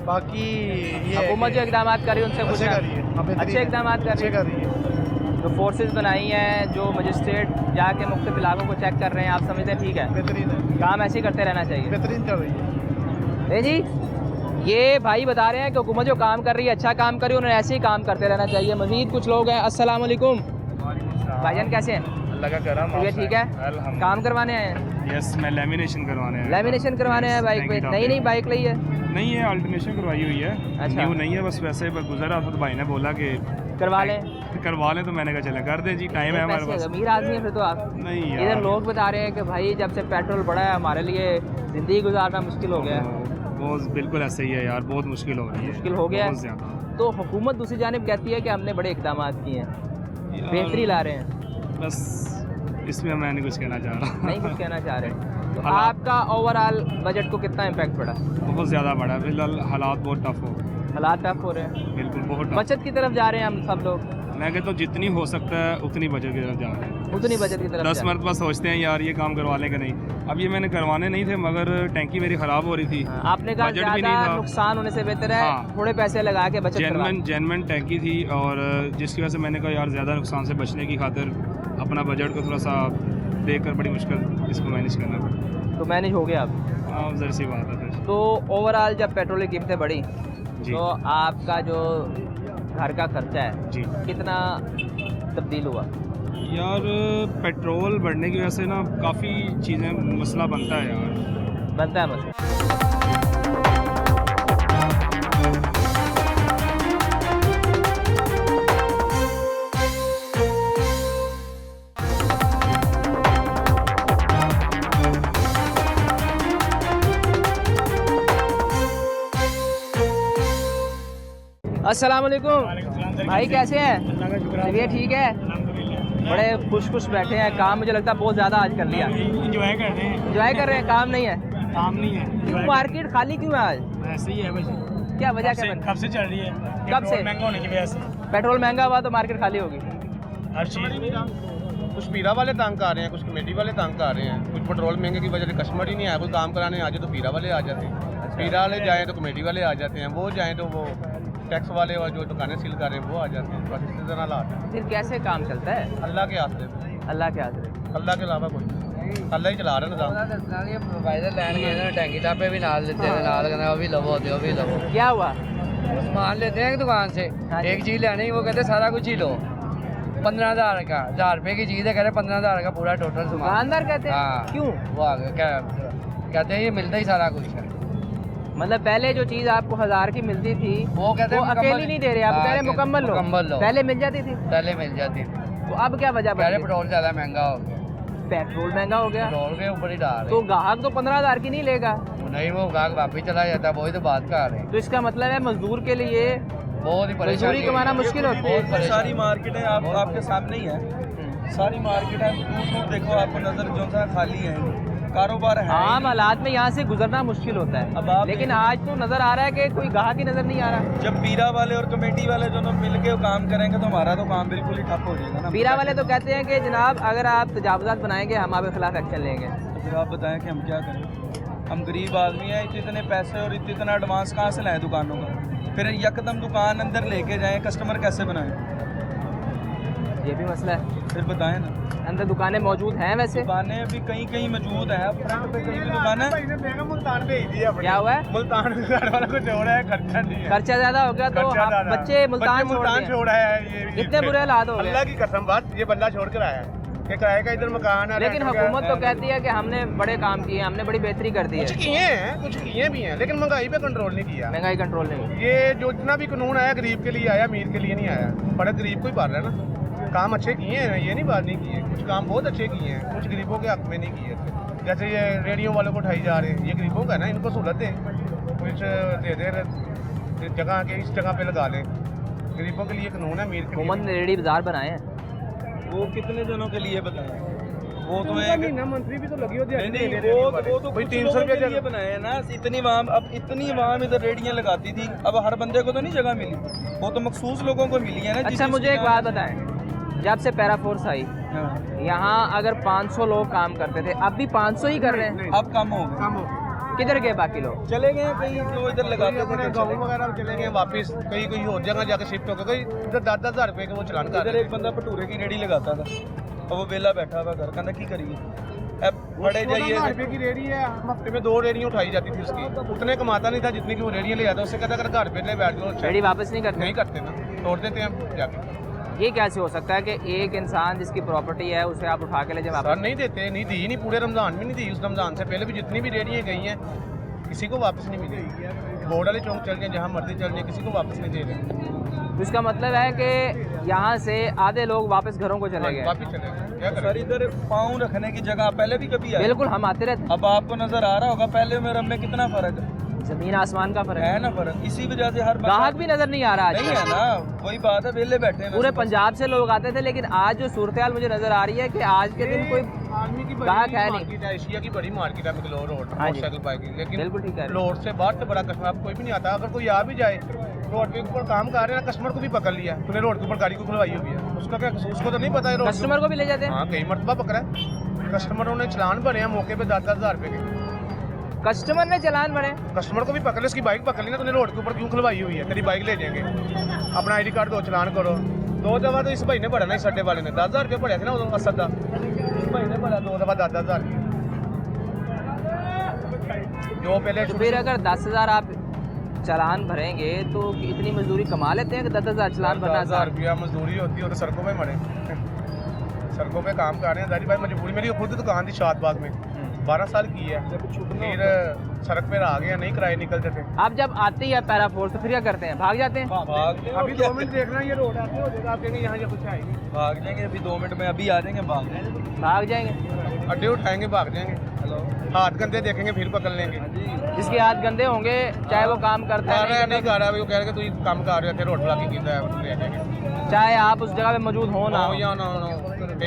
बाकी ये है हुकूमत जो कि इकदाम कर रही है उनसे अच्छे पूछना। कर रही है, हाँ, बेहतरीन अच्छे है। इकदाम कर अच्छे रही कर रही है। है, जो फोर्सेज बनाई हैं, जो मजिस्ट्रेट जाके मुख्तलिफ इलाकों को चेक कर रहे हैं, आप समझते हैं ठीक है? बेहतरीन है, काम ऐसे ही करते रहना चाहिए। बेहतरीन कर रही है। नहीं जी, ये भाई बता रहे हैं कि हुकूमत जो काम कर रही है अच्छा काम कर रही है, उन्हें ऐसे ही काम करते रहना चाहिए। मज़ीद कुछ लोग हैं। अस्सलाम वालेकुम भाईजान, कैसे हैं? अल्लाह का करम। ये ठीक है? काम करवाने आए हैं? यस, मैं लेमिनेशन करवाने आया। लेमिनेशन करवाने हैं बाइक पे? नई बाइक ली है? नहीं है, अल्टरनेशन करवाई हुई है। अच्छा। न्यू नहीं है, बस वैसे गुजर रहा था तो भाई ने बोला कि करवा लें? करवा लें, तो मैंने कहा चले कर दें जी, टाइम है हमारे पैसे पास। अमीर आदमी है फिर तो आप। नहीं इधर यार, लोग बता रहे हैं कि भाई जब से पेट्रोल बढ़ा है हमारे लिए ज़िंदगी गुजारना मुश्किल हो गया है। वो बिल्कुल ऐसे ही है यार, बहुत मुश्किल हो रही है। मुश्किल हो गया है। बहुत ज़्यादा। तो हुकूमत दूसरी जानिब कहती है कि हमने बड़े इकदाम किए हैं, बेहतरी ला रहे हैं। बस इसमें मैं नहीं कुछ कहना चाह रहा। नहीं कुछ कहना चाह रहे हैं। तो हालात- आपका ओवरऑल बजट को कितना इम्पैक्ट पड़ा? बहुत ज़्यादा बढ़ा है, फिलहाल हालात बहुत टफ हो, हालात टफ हो रहे हैं, बिल्कुल बहुत टफ। बचत की तरफ जा रहे हैं हम सब लोग। मैं कहता हूँ जितनी हो सकता है उतनी बजट की तरफ जा रहे हैं। उतनी बचत की तरफ 10 जा रहे मरतबा सोचते हैं यार ये काम करवा लें कि नहीं। अब ये मैंने करवाने नहीं थे, मगर टैंकी मेरी ख़राब हो रही थी। हैं। आपने कहा बजट भी नहीं ज़्यादा था। नुकसान होने से बेहतर है हाँ। थोड़े पैसे लगा के बचत करवा। जेनवन टैंकी थी, और जिसकी वजह से मैंने कहा यार ज़्यादा नुकसान से बचने की खातिर अपना बजट को थोड़ा सा देख कर बड़ी मुश्किल इसको मैनेज करना पड़ा। तो मैनेज हो गया अब। हाँ ज़रा सी बात है फिर। तो ओवरऑल जब पेट्रोल की कीमतें बढ़ी जी तो आपका जो घर का खर्चा है जी कितना तब्दील हुआ? यार, पेट्रोल बढ़ने की वजह से ना काफ़ी चीज़ें मसला बनता है यार। बनता है मतलब। अस्सलाम वालेकुम भाई, कैसे हैं? चलिए ठीक है। बड़े खुश बैठे हैं। काम मुझे लगता है बहुत ज़्यादा आज कर लिया। इंजॉय कर रहे हैं। एंजॉय कर रहे हैं, काम नहीं है? काम नहीं है, क्यों मार्केट खाली क्यों है आज? ऐसे ही है बस। क्या वजह क्या बन? कब से चल रही है? कब से? महंगा होने की वजह से पेट्रोल महंगा हुआ तो मार्केट खाली होगी। हर चीज़। कुछ पीरा वाले तंग आ रहे हैं, कुछ कमेटी वाले तंग आ रहे हैं, कुछ पेट्रोल महंगे की वजह से कस्टमर ही नहीं आया। कोई काम कराने आ जाए तो पीरा वाले आ जाते हैं, पीरा वाले जाएँ तो कमेटी वाले आ जाते हैं, वो जाएँ तो वो टैक्स वाले और जो दुकानें सील कर रहे हैं वो आ जाते हैं। बस इसी तरह हालात है। फिर कैसे काम चलता है? अल्लाह के आस्ते, अल्लाह के हाथ। अल्लाह के अलावा कोई, अल्लाह ही चला रहा है निज़ाम। प्रोवाइडर लैंड गए ना, टैंकी टापे भी नाल देते हैं, नाल कहना वो भी लवो दो, भी लवो। क्या हुआ? सामान लेते हैं एक दुकान से, हाँ जी। एक चीज़ लेनी, वो कहते हैं सारा कुछ ही लो। 15,000 का, 1000 रुपये की चीज़ है, कह रहे 15,000 का पूरा टोटल सामान। दुकानदार कहते हैं? हाँ। क्यों? वो आगे क्या कहते हैं, ये मिलता ही सारा कुछ है। मतलब पहले जो चीज़ आपको 1000 की मिलती थी वो कहते हैं अकेली नहीं दे रहे, आप कह रहे हैं मुकम्मल लो। मुकम्मल लो। पहले मिल जाती थी, पहले मिल जाती थी, तो अब क्या वजह कह रहे बन गई? पेट्रोल ज़्यादा महंगा हो गया, पेट्रोल महंगा हो गया पेट्रोल के ऊपर ही डाल तो रहे ग्राहक तो 15,000 की नहीं लेगा। हैं। नहीं, वो गाहक वापिस चला जाता है, वही तो बात कर रहे हैं। तो इसका मतलब है मजदूर के लिए बहुत ही मजदूरी परेशानी कमाना मुश्किल होती है। बहुत परेशानी। सारी मार्केट है, आपके सामने ही है, सारी मार्केट है, दूर देखो आपको नजर जो सा खाली है, कारोबार है। आम हालात में यहाँ से गुजरना मुश्किल होता अब है, आप- लेकिन आज तो नजर आ रहा है कि कोई ग्राहक ही नजर नहीं आ रहा। जब पीरा वाले और कमेटी वाले दोनों मिल के काम करेंगे तो हमारा तो काम बिल्कुल ही ठप हो जाएगा ना। पीरा वाले तो कहते हैं कि जनाब अगर आप तजावुज़ात बनाएंगे हम आपके खिलाफ एक्शन लेंगे। तो फिर आप बताएं कि हम क्या करें? हम गरीब आदमी हैं, इतने पैसे और इतना एडवांस कहाँ से लाएं दुकानों का? फिर यकदम दुकान अंदर लेके जाएं, कस्टमर कैसे बनाएं? ये भी मसला है। फिर बताएं ना, अंदर दुकानें मौजूद हैं वैसे? दुकानें अभी कहीं कहीं मौजूद है, फ्रंट पे कहीं दुकान है। मुल्तान भेज दिया, क्या हुआ है? मुल्तान घर वाला को जोड़ा है, खर्चा नहीं है, खर्चा ज्यादा हो गया तो खर्चा आप ज्यादा। बच्चे मुल्तान छोड़ा है। ये इतने बुरे हालात हो गए। अल्लाह की कसम बात, ये बंदा छोड़ कर आया है कि किराए का इधर मकान है। लेकिन हुकूमत तो कहती है कि हमने बड़े काम किए, हमने बड़ी बेहतरी कर दी है। कुछ किए भी हैं, लेकिन महंगाई पे कंट्रोल नहीं किया। महंगाई कंट्रोल नहीं। ये जो जितना भी कानून आया गरीब के लिए आया, अमीर के लिए नहीं आया। बड़े गरीब को ही पाल रहा है ना। काम अच्छे किए हैं, ये नहीं बात नहीं किए, कुछ काम बहुत अच्छे किए हैं, कुछ गरीबों के हक में नहीं किए। जैसे ये रेडियो वालों को उठाई जा रहे हैं, ये गरीबों का है ना, इनको सहूलत दें, कुछ दे दें जगह के, इस जगह पे लगा लें। गरीबों के लिए कानून है, अमीर के हुकूमत ने रेडी बाजार बनाए हैं। वो कितने जनों के लिए बताएं? वो तो एक महीना मंथली भी तो लगी होती है। नहीं, वो तो 300 रुपये के लिए बनाए हैं ना। इतनी वाम इधर रेडियाँ लगाती थी, अब हर बंदे को तो नहीं जगह मिली, वो तो मखसूस लोगों को मिली है ना। अच्छा मुझे एक बात बताएं, जब से पैरा फोर्स आई यहाँ अगर 500 लोग काम करते थे, अब भी 500 ही कर रहे हैं? अब कम हो गए। किधर गए बाकी लोग? चले गए कहीं, जो इधर लगाते थे गाँव वगैरह चले गए वापस, कहीं और जगह जाके शिफ्ट हो गए। कोई इधर 10,000 रुपए के वो चलान कर। इधर एक बंदा भटूरे की रेडी लगाता था, और वो वेला बैठा हुआ घर, कहना की करिए, अब बड़े जाइए। रुपये की रेडी है, हफ्ते में 2 रेडियाँ उठाई जाती थी उसकी, उतने कमाता नहीं था जितनी की वो रेडियाँ ले जाता। उससे कहता अगर घर पे ले बैठ जाओ। रेडी वापस नहीं करते ना, तोड़ देते हैं जाके। ये कैसे हो सकता है कि एक इंसान जिसकी प्रॉपर्टी है उसे आप उठा के ले जाए? नहीं देते, नहीं दी, नहीं पूरे रमजान में नहीं दी। उस रमजान से पहले भी जितनी भी रेडियाँ गई हैं किसी को वापस नहीं मिली। बोर्ड वाले चौक चल जाए, जहाँ मर्जी चल जाए, किसी को वापस नहीं दे रहे। तो इसका मतलब है कि यहाँ से आधे लोग वापस घरों को चले गए। वापस चले गए। सर इधर पाँव रखने की जगह पहले भी कभी आए? बिल्कुल, हम आते रहते। अब आपको नजर आ रहा होगा पहले मेरे में कितना फर्क है, जमीन आसमान का फर्क है ना। फर्क इसी वजह से हर ग्राहक भी नजर नहीं आ रहा। नहीं है ना, वही बात है, वेले बैठे हैं। पूरे पंजाब से लोग आते थे, लेकिन आज जो सूरत हाल मुझे नजर आ रही है कि आज के दिन कोई आदमी की ग्राहक है नहीं। एशिया की बड़ी मार्केट है मैंगलोर रोड, मोटरसाइकिल बाइक की, लेकिन बिल्कुल ठीक है। रोड से बाहर से बड़ा कस्टमर कोई भी नहीं आता। अगर कोई आ भी जाए, रोड के ऊपर काम कर रहे हैं, कस्टमर को भी पकड़ लिया, तूने रोड के ऊपर गाड़ी को खुलवाई हुई है, उसका क्या कसूर? उसको तो नहीं पता है। कस्टमर को भी ले जाते हैं। हाँ, कई मरतबा पकड़ा है। कस्टमरों ने चलान भरे हैं मौके पे 10,000 रुपए के। कस्टमर ने चलान भरे? कस्टमर को भी पकड़ लिया, उसकी बाइक पकड़ ली ना, तूने रोड के ऊपर क्यों खुलवाई हुई है, तेरी बाइक ले जाएंगे, अपना ID कार्ड दो, चलान करो। 2 दफा तो इस भाई ने भरा ना, इस अड्डे वाले ने 10,000 रुपये भरे थे ना उस सदा। इस भाई ने भरा 2 दफा 10,000। जो पहले तो फिर अगर 10,000 आप चालान भरेंगे तो इतनी मजदूरी कमा लेते हैं कि 10,000 चालान भरना? 10,000 रुपया मजदूरी होती है, तो सड़कों पे मरे, सड़कों पे काम कर रहे हैं। दादी भाई मजबूरी, मेरी खुद दुकान थी शादबाग में, 12 साल की है। फिर सड़क पे आ गया, नहीं किराए निकलते थे। आप जब आते ही पैरा फोर्स तो फिर क्या करते हैं? भाग जाते हैं? अभी 2 मिनट देखना, ये रोड आते हो जाएगा, आप कहेंगे यहाँ कुछ आएगी, भाग जाएंगे। अभी 2 मिनट में अभी आ जाएंगे, भाग जाएंगे, अड्डे उठाएंगे, भाग जाएंगे। हेलो, हाथ गंदे देखेंगे फिर पकड़ लेंगे। जिसके हाथ गंदे होंगे, चाहे वो काम करता है नहीं कर रहा, वो कह रहे तू काम कर रहे थे, रोड ब्लॉकिंग की है, चाहे आप उस जगह पे मौजूद हो ना, या ना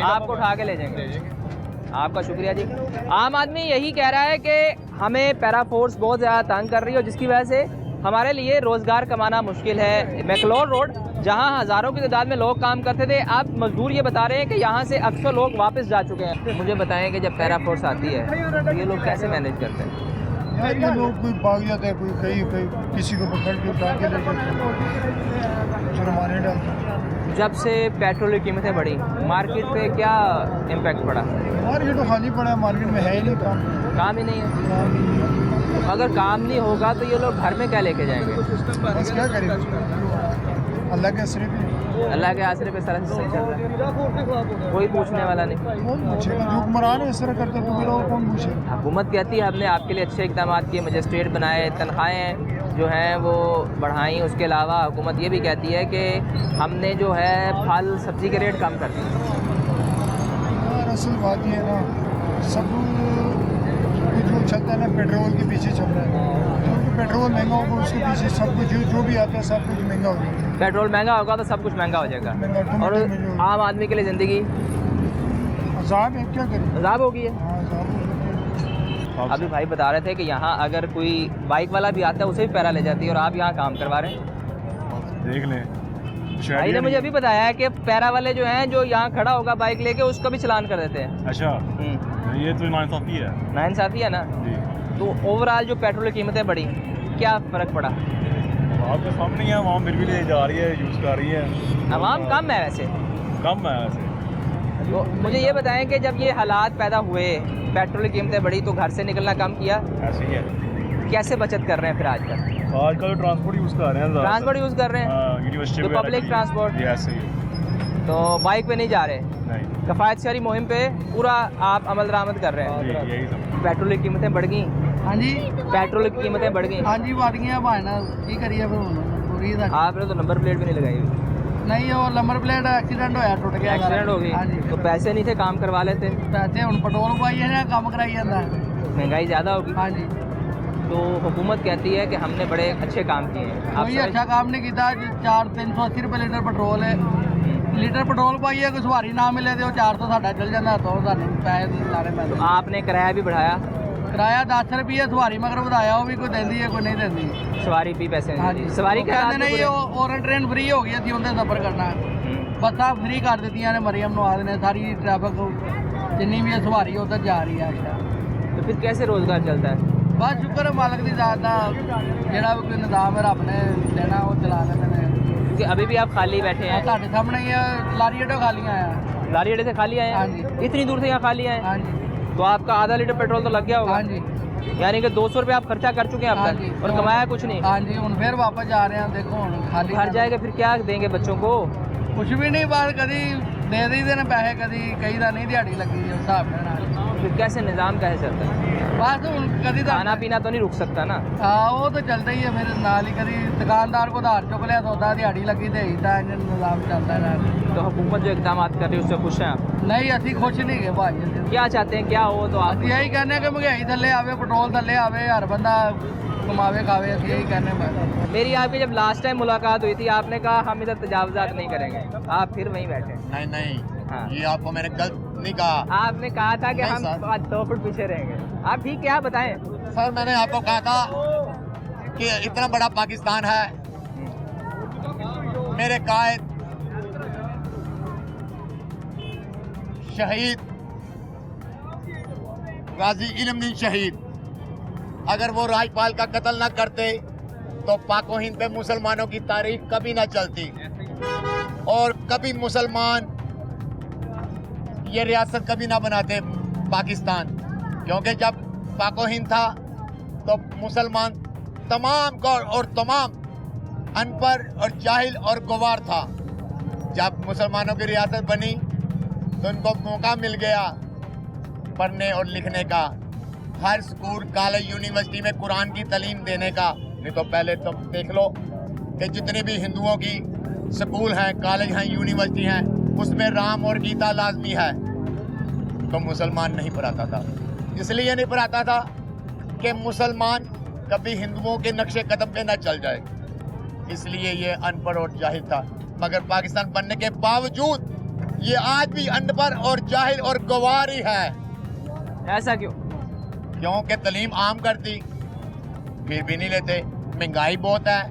आपको उठा के ले जाएंगे। आपका शुक्रिया जी। आम आदमी यही कह रहा है कि हमें पैरा फोर्स बहुत ज़्यादा तंग कर रही है, जिसकी वजह से हमारे लिए रोज़गार कमाना मुश्किल है। मैकलोर रोड जहां हज़ारों की तादाद में लोग काम करते थे, अब मजदूर ये बता रहे हैं कि यहाँ से अक्सर लोग वापस जा चुके हैं। मुझे बताएं कि जब पैरा फोर्स आती है तो ये लोग कैसे मैनेज करते हैं? यार ये लोग कोई भाग जाते हैं, कोई कहीं किसी को पकड़ के उठा के ले जाते हैं, जुर्माने डालते हैं। जब से पेट्रोल की कीमतें बढ़ी, मार्केट पे क्या इम्पैक्ट पड़ा? मार्केट तो खाली पड़ा है, मार्केट में है ही नहीं काम ही नहीं है। अगर काम नहीं होगा तो ये लोग घर में क्या लेके जाएंगे? बस क्या करेंगे, अल्लाह के आसरे पे, अल्लाह के आसरे पे सारा सिस्टम चल रहा है, कोई पूछने वाला नहीं। कौन पूछेगा? जो हुक्मरान इस तरह करते तो फिर और कौन पूछेगा? हुकूमत कहती है हमने आपके लिए अच्छे इकदाम किए, मजिस्ट्रेट बनाए, तनख्वाहें जो हैं वो बढ़ाई। उसके अलावा हुकूमत ये भी कहती है कि हमने जो है फल सब्ज़ी के रेट कम कर दिए। असल बात ये है ना, सब जो चलता है ना पेट्रोल के पीछे चल रहा है, क्योंकि पेट्रोल महंगा होगा उसके पीछे सब कुछ जो भी आता है सब कुछ महंगा हो जाएगा। पेट्रोल महंगा होगा तो सब कुछ महंगा हो जाएगा, और आम आदमी के लिए ज़िंदगी अजाब है, क्या करें, अजाब हो गई है। अभी भाई बता रहे थे कि यहाँ अगर कोई बाइक वाला भी आता है उसे भी पैरा ले जाती है, और आप यहाँ काम करवा रहे हैं। देख लें, भाई ने मुझे अभी बताया है कि पैरा वाले जो हैं, जो यहाँ खड़ा होगा बाइक लेके, उसका भी चलान कर देते हैं। अच्छा, ये तो नाइंसाफी है। नाइंसाफी है ना जी। तो ओवरऑल जो पेट्रोल की कीमतें बढ़ी, क्या फ़र्क पड़ा? आपके सामने है, वहाँ फिर भी ले जा रही है, यूज़ कर रही है। आवाम कम है वैसे, कम है वैसे। तो मुझे ये बताएं कि जब ये हालात पैदा हुए, पेट्रोल की कीमतें बढ़ी, तो घर से निकलना कम किया? ऐसे ही है। कैसे बचत कर रहे हैं फिर आजकल? आजकल ट्रांसपोर्ट यूज़ कर रहे हैं। ट्रांसपोर्ट यूज़ कर रहे हैं, यूनिवर्सिटी तो पब्लिक ट्रांसपोर्ट। ऐसे ही। तो बाइक पे नहीं जा रहे? नहीं। कफ़ायतशारी मुहिम पे पूरा आप अमल दरामद कर रहे हैं? यही सब। पेट्रोल की कीमतें बढ़ गई? हाँ जी, पेट्रोल की कीमतें बढ़ गई? हाँ जी बढ़ गई भाई ना, की करिए फिर पूरी आपने तो नंबर प्लेट भी नहीं लगाई हुई। नहीं वो नंबर प्लेट एक्सीडेंट होया, टूट गया। एक्सीडेंट हो हाँ जी। गई तो पैसे नहीं थे, काम करवा लेते? पैसे हूँ पेट्रोल पाइए ना, काम कराई जाता है। महंगाई ज़्यादा होगी। हाँ जी। तो हुकूमत कहती है कि हमने बड़े अच्छे काम किए हैं। आप कोई अच्छा काम नहीं किया। 380 रुपये लीटर पेट्रोल है, लीटर पेट्रोल पाइए कोई सवारी ना मिले तो 400 साढ़ा चल जाता, तो पैसे लाने पैसे। तो आपने किराया भी बढ़ाया? किराया 10 रुपये सवारी मगर बताया, वो भी कोई देती है कोई नहीं देती। सवारी भी पैसे हाँ नहीं? जी। सवारी का कहते नहीं और ट्रेन फ्री हो गई थी, उनसे सफर करना बसा फ्री कर दी ने मरियम नवाज ने, सारी ट्रैफिक जिन्नी भी सवारी उधर जा रही है। अच्छा तो फिर कैसे रोजगार चलता है? बस शुक्र है मालिक की ज़ात का, जेड़ा भी कोई निज़ाम है रब ने देना वो चला लेते हैं। क्योंकि अभी भी आप खाली बैठे हैं। ਤੁਹਾਡੇ सामने ही लारी अड्डो खाली आया। लारी अड्डे से खाली आए हाँ हैं? जी। इतनी दूर से यहाँ खाली आए हैं? हाँ जी। तो आपका आधा लीटर पेट्रोल तो लग गया होगा? हाँ जी। यानी कि 200 रुपये आप खर्चा कर चुके हैं अब हाँ तक जी। और कमाया कुछ नहीं? हाँ जी, हूँ फिर वापस जा रहे हैं। देखो हूँ खाली घर जाएगा फिर क्या देंगे बच्चों को? कुछ भी नहीं, बात कभी दे दी देने पैसे, कभी कई का नहीं दिहाड़ी लगी है हिसाब से। फिर कैसे निज़ाम कैसे चलता है? बस हूँ कभी खाना पीना तो नहीं रुक सकता ना? हाँ वो तो चलता ही है फिर नाल ही, कभी दुकानदार को उधार चुक लिया सौदा दिहाड़ी लगी तो निज़ाम चलता है। तो हुकूमत जो इकदाम कर रही है उससे खुश हैं आप? नहीं असी खुश नहीं गए भाई। क्या चाहते हैं, क्या हो? तो आप यही कहने कि महंगाई थले आवे, पेट्रोल थले आवे, हर बंदा कमावे खावे, असी यही कहने बस। मेरी आपकी जब लास्ट टाइम मुलाकात हुई थी आपने कहा हम इधर तजावजात नहीं करेंगे, आप फिर वहीं बैठे? नहीं नहीं, हाँ। ये आपको मैंने गलत नहीं कहा। आपने कहा था कि नहीं हम सर। 2 फुट पीछे रहेंगे। आप ठीक क्या बताएं? सर मैंने आपको कहा था कि इतना बड़ा पाकिस्तान है, मेरे कायद शहीद गाजी इल्मुद्दीन शहीद, अगर वो राजपाल का कत्ल ना करते तो पाको हिंद पे मुसलमानों की तारीख कभी ना चलती और कभी मुसलमान ये रियासत कभी ना बनाते पाकिस्तान। क्योंकि जब पाको हिंद था तो मुसलमान तमाम कौर और तमाम अनपढ़ और जाहिल और गवार था। जब मुसलमानों की रियासत बनी तो उनको मौका मिल गया पढ़ने और लिखने का, हर स्कूल कॉलेज यूनिवर्सिटी में कुरान की तालीम देने का। नहीं तो पहले तुम देख लो कि जितने भी हिंदुओं की स्कूल हैं, कॉलेज हैं, यूनिवर्सिटी हैं, उसमें राम और गीता लाजमी है, तो मुसलमान नहीं पढ़ाता था। इसलिए नहीं पढ़ाता था कि मुसलमान कभी हिंदुओं के नक्शे कदम पे न चल जाए, इसलिए ये अनपढ़ और जाहिल था। मगर पाकिस्तान बनने के बावजूद ये आज भी अनपढ़ और जाहिल और गवार ही है। ऐसा क्यों? क्योंकि तालीम आम कर दी, फिर भी नहीं लेते। महंगाई बहुत है,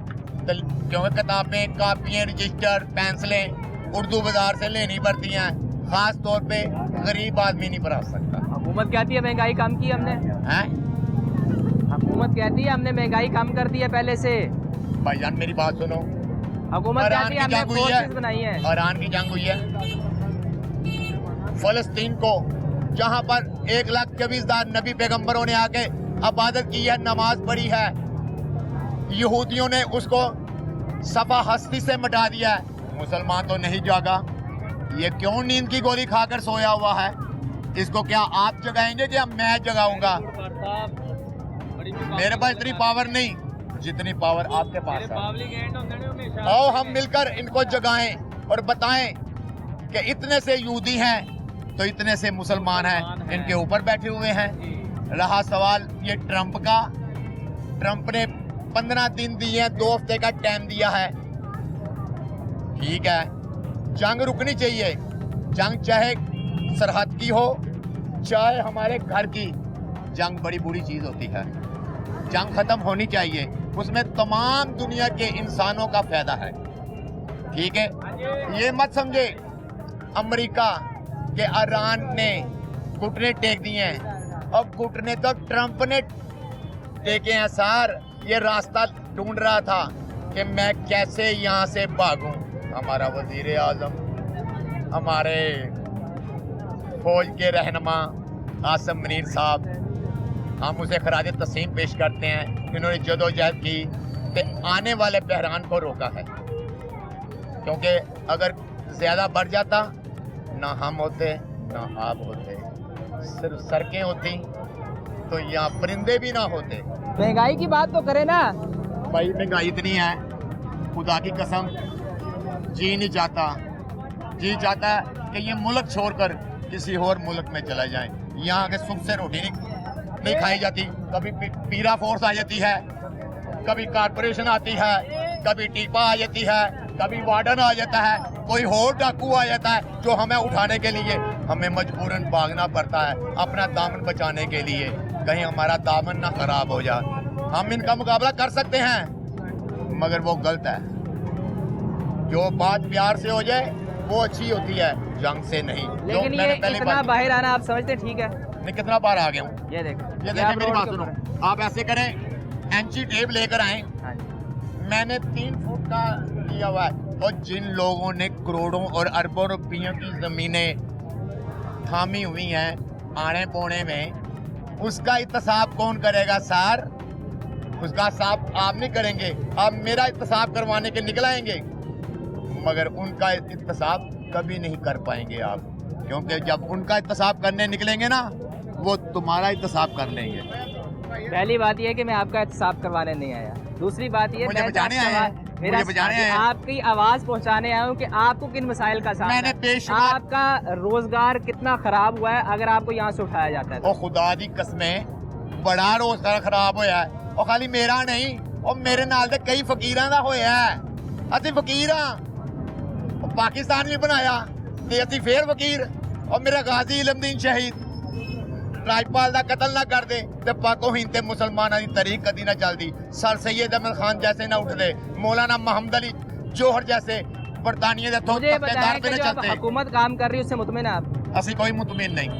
क्योंकि किताबें, कापियाँ, रजिस्टर, पेंसिलें उर्दू बाजार से लेनी पड़ती हैं, ख़ास तौर पे गरीब आदमी नहीं पढ़ा सकता। हुकूमत कहती है महंगाई कम की हमने, हैं? हुकूमत कहती है हमने महंगाई कम कर दी है पहले से। भाईजान मेरी बात सुनो, हुकूमत कहती है हमने फोर्सेस बनाई है। ईरान की जंग हुई है, फलस्तीन को जहाँ पर 1,24,000 नबी पैगंबरों ने आके इबादत की है, नमाज पढ़ी है, यहूदियों ने उसको सफा हस्ती से मिटा दिया है। मुसलमान तो नहीं जागा, ये क्यों नींद की गोली खाकर सोया हुआ है? इसको क्या आप जगाएंगे कि मैं जगाऊंगा? मेरे पास इतनी पावर नहीं जितनी पावर आपके पास है। आओ हम मिलकर इनको जगाएं और बताएं कि इतने से यहूदी हैं तो इतने से मुसलमान हैं, इनके ऊपर बैठे हुए हैं। रहा सवाल ये ट्रंप का, ट्रंप ने 15 दिन दिए हैं, 2 हफ्ते का टाइम दिया है। ठीक है, जंग रुकनी चाहिए, जंग चाहे सरहद की हो चाहे हमारे घर की, जंग बड़ी बुरी चीज होती है, जंग खत्म होनी चाहिए, उसमें तमाम दुनिया के इंसानों का फायदा है। ठीक है, ये मत समझे अमेरिका के ईरान ने घुटने टेक दिए हैं, और घुटने तो ट्रंप ने टेके हैं सर। ये रास्ता ढूंढ रहा था कि मैं कैसे यहाँ से भागूं। हमारा वजीर आजम हमारे फौज के रहनुमा आसम मनीर साहब, हम उसे खराज तस्लीम पेश करते हैं। इन्होंने जदोजहद की तो आने वाले बहरान को रोका है, क्योंकि अगर ज़्यादा बढ़ जाता ना हम होते ना आप होते, सिर्फ सड़कें होती तो यहाँ परिंदे भी ना होते। महंगाई की बात तो करें ना भाई, महंगाई इतनी है, खुदा की कसम जी नहीं चाहता कि ये मुल्क छोड़कर किसी और मुल्क में चला जाए। यहाँ के सुख से रोटी नहीं खाई जाती, कभी पीरा फोर्स आ जाती है, कभी कारपोरेशन आती है, कभी टीपा आ जाती है, कभी वार्डन आ जाता है, कोई और डाकू आ जाता है, जो हमें उठाने के लिए हमें मजबूरन भागना पड़ता है अपना दामन बचाने के लिए, कहीं हमारा दामन ना खराब हो जाए। हम इनका मुकाबला कर सकते हैं, मगर वो गलत है। जो बात प्यार से हो जाए वो अच्छी होती है, जंग से नहीं। लेकिन ये इतना बाहर आना आप समझते ठीक है? मैं कितना बार आ गया हूँ। ये देखें मेरी बात सुनो, आप ऐसे करें, एंची टेप लेकर आए, मैंने 3 फुट का लिया हुआ है, और जिन लोगों ने करोड़ों और अरबों रुपयों की जमीनें थामी हुई हैं आने पौने में, उसका इत्तेसाब कौन करेगा सर? उसका हिसाब आप नहीं करेंगे, आप मेरा इत्तेसाब करवाने के निकल आएंगे, मगर उनका इत्तेसाब कभी नहीं कर पाएंगे आप, क्योंकि जब उनका इत्तेसाब करने निकलेंगे ना, वो तुम्हारा इत्तेसाब कर लेंगे। पहली बात यह है कि मैं आपका एहतसाब करवाने नहीं आया। दूसरी बात यह मुझे बचाने आया है, मुझे बचाने आया है। आपकी आवाज पहुंचाने आया हूँ कि आपको किन मसाइल का सामना मैंने पेश आपका रोजगार कितना खराब हुआ है अगर आपको यहाँ से उठाया जाता है। और खुदा दी कसमें बड़ा रोजगार खराब होया है, और खाली मेरा नहीं, और मेरे नाल दे कई फकीरां दा होया है। असीं फकीर हां, पाकिस्तान भी बनाया ते असीं फिर फकीर। और मेरा गाजी इलमदीन शहीद राजपाल का कतल ना कर दे ते पाको हिंद ते मुसलमाना दी तरीक कदी ना चलदी। सर सैयद अहमद खान जैसे ना उठदे, मौलाना मोहम्मद अली जौहर जैसे बरतानिया दे थोपेदार पे ना चलते। हुकूमत काम कर रही है उससे मुतमिन है आप? असीं कोई मुतमिन नहीं।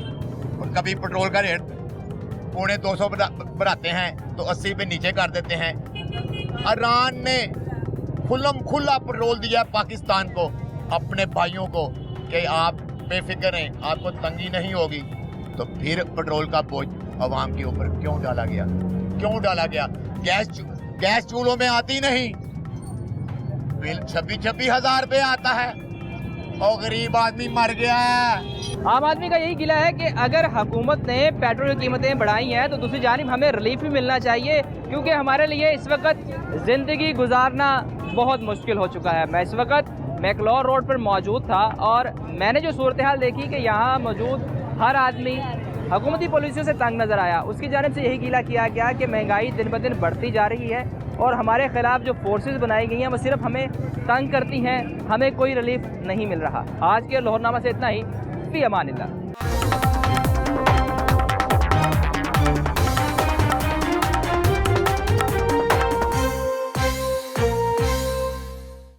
और कभी पेट्रोल का रेट 250 बढ़ाते हैं तो 80 पे नीचे कर देते हैं। ईरान ने खुला पेट्रोल दिया पाकिस्तान को, अपने भाइयों को, कि आप बेफिक्र हैं, आपको तंगी नहीं होगी। तो फिर पेट्रोल का बोझ अवाम के ऊपर क्यों डाला गया? गैस चूल्हों में आती नहीं, बिल 26 हजार पे आता है, और गरीब आदमी मर गया है। आम आदमी का यही गिला है कि अगर हुकूमत ने पेट्रोल की कीमतें बढ़ाई हैं तो दूसरी जानिब हमें रिलीफ भी मिलना चाहिए, क्योंकि हमारे लिए इस वक्त ज़िंदगी गुजारना बहुत मुश्किल हो चुका है। मैं इस वक्त मैकलॉर रोड पर मौजूद था और मैंने जो सूरत हाल देखी कि यहाँ मौजूद हर आदमी हुकूमती पॉलिसियों से तंग नज़र आया। उसकी जानिब से यही गिला किया गया कि महंगाई दिन ब दिन बढ़ती जा रही है और हमारे खिलाफ जो फोर्सेस बनाई गई हैं वो सिर्फ हमें तंग करती हैं, हमें कोई रिलीफ नहीं मिल रहा। आज के लाहौरनामा से इतना ही। फी अमानिल्लाह।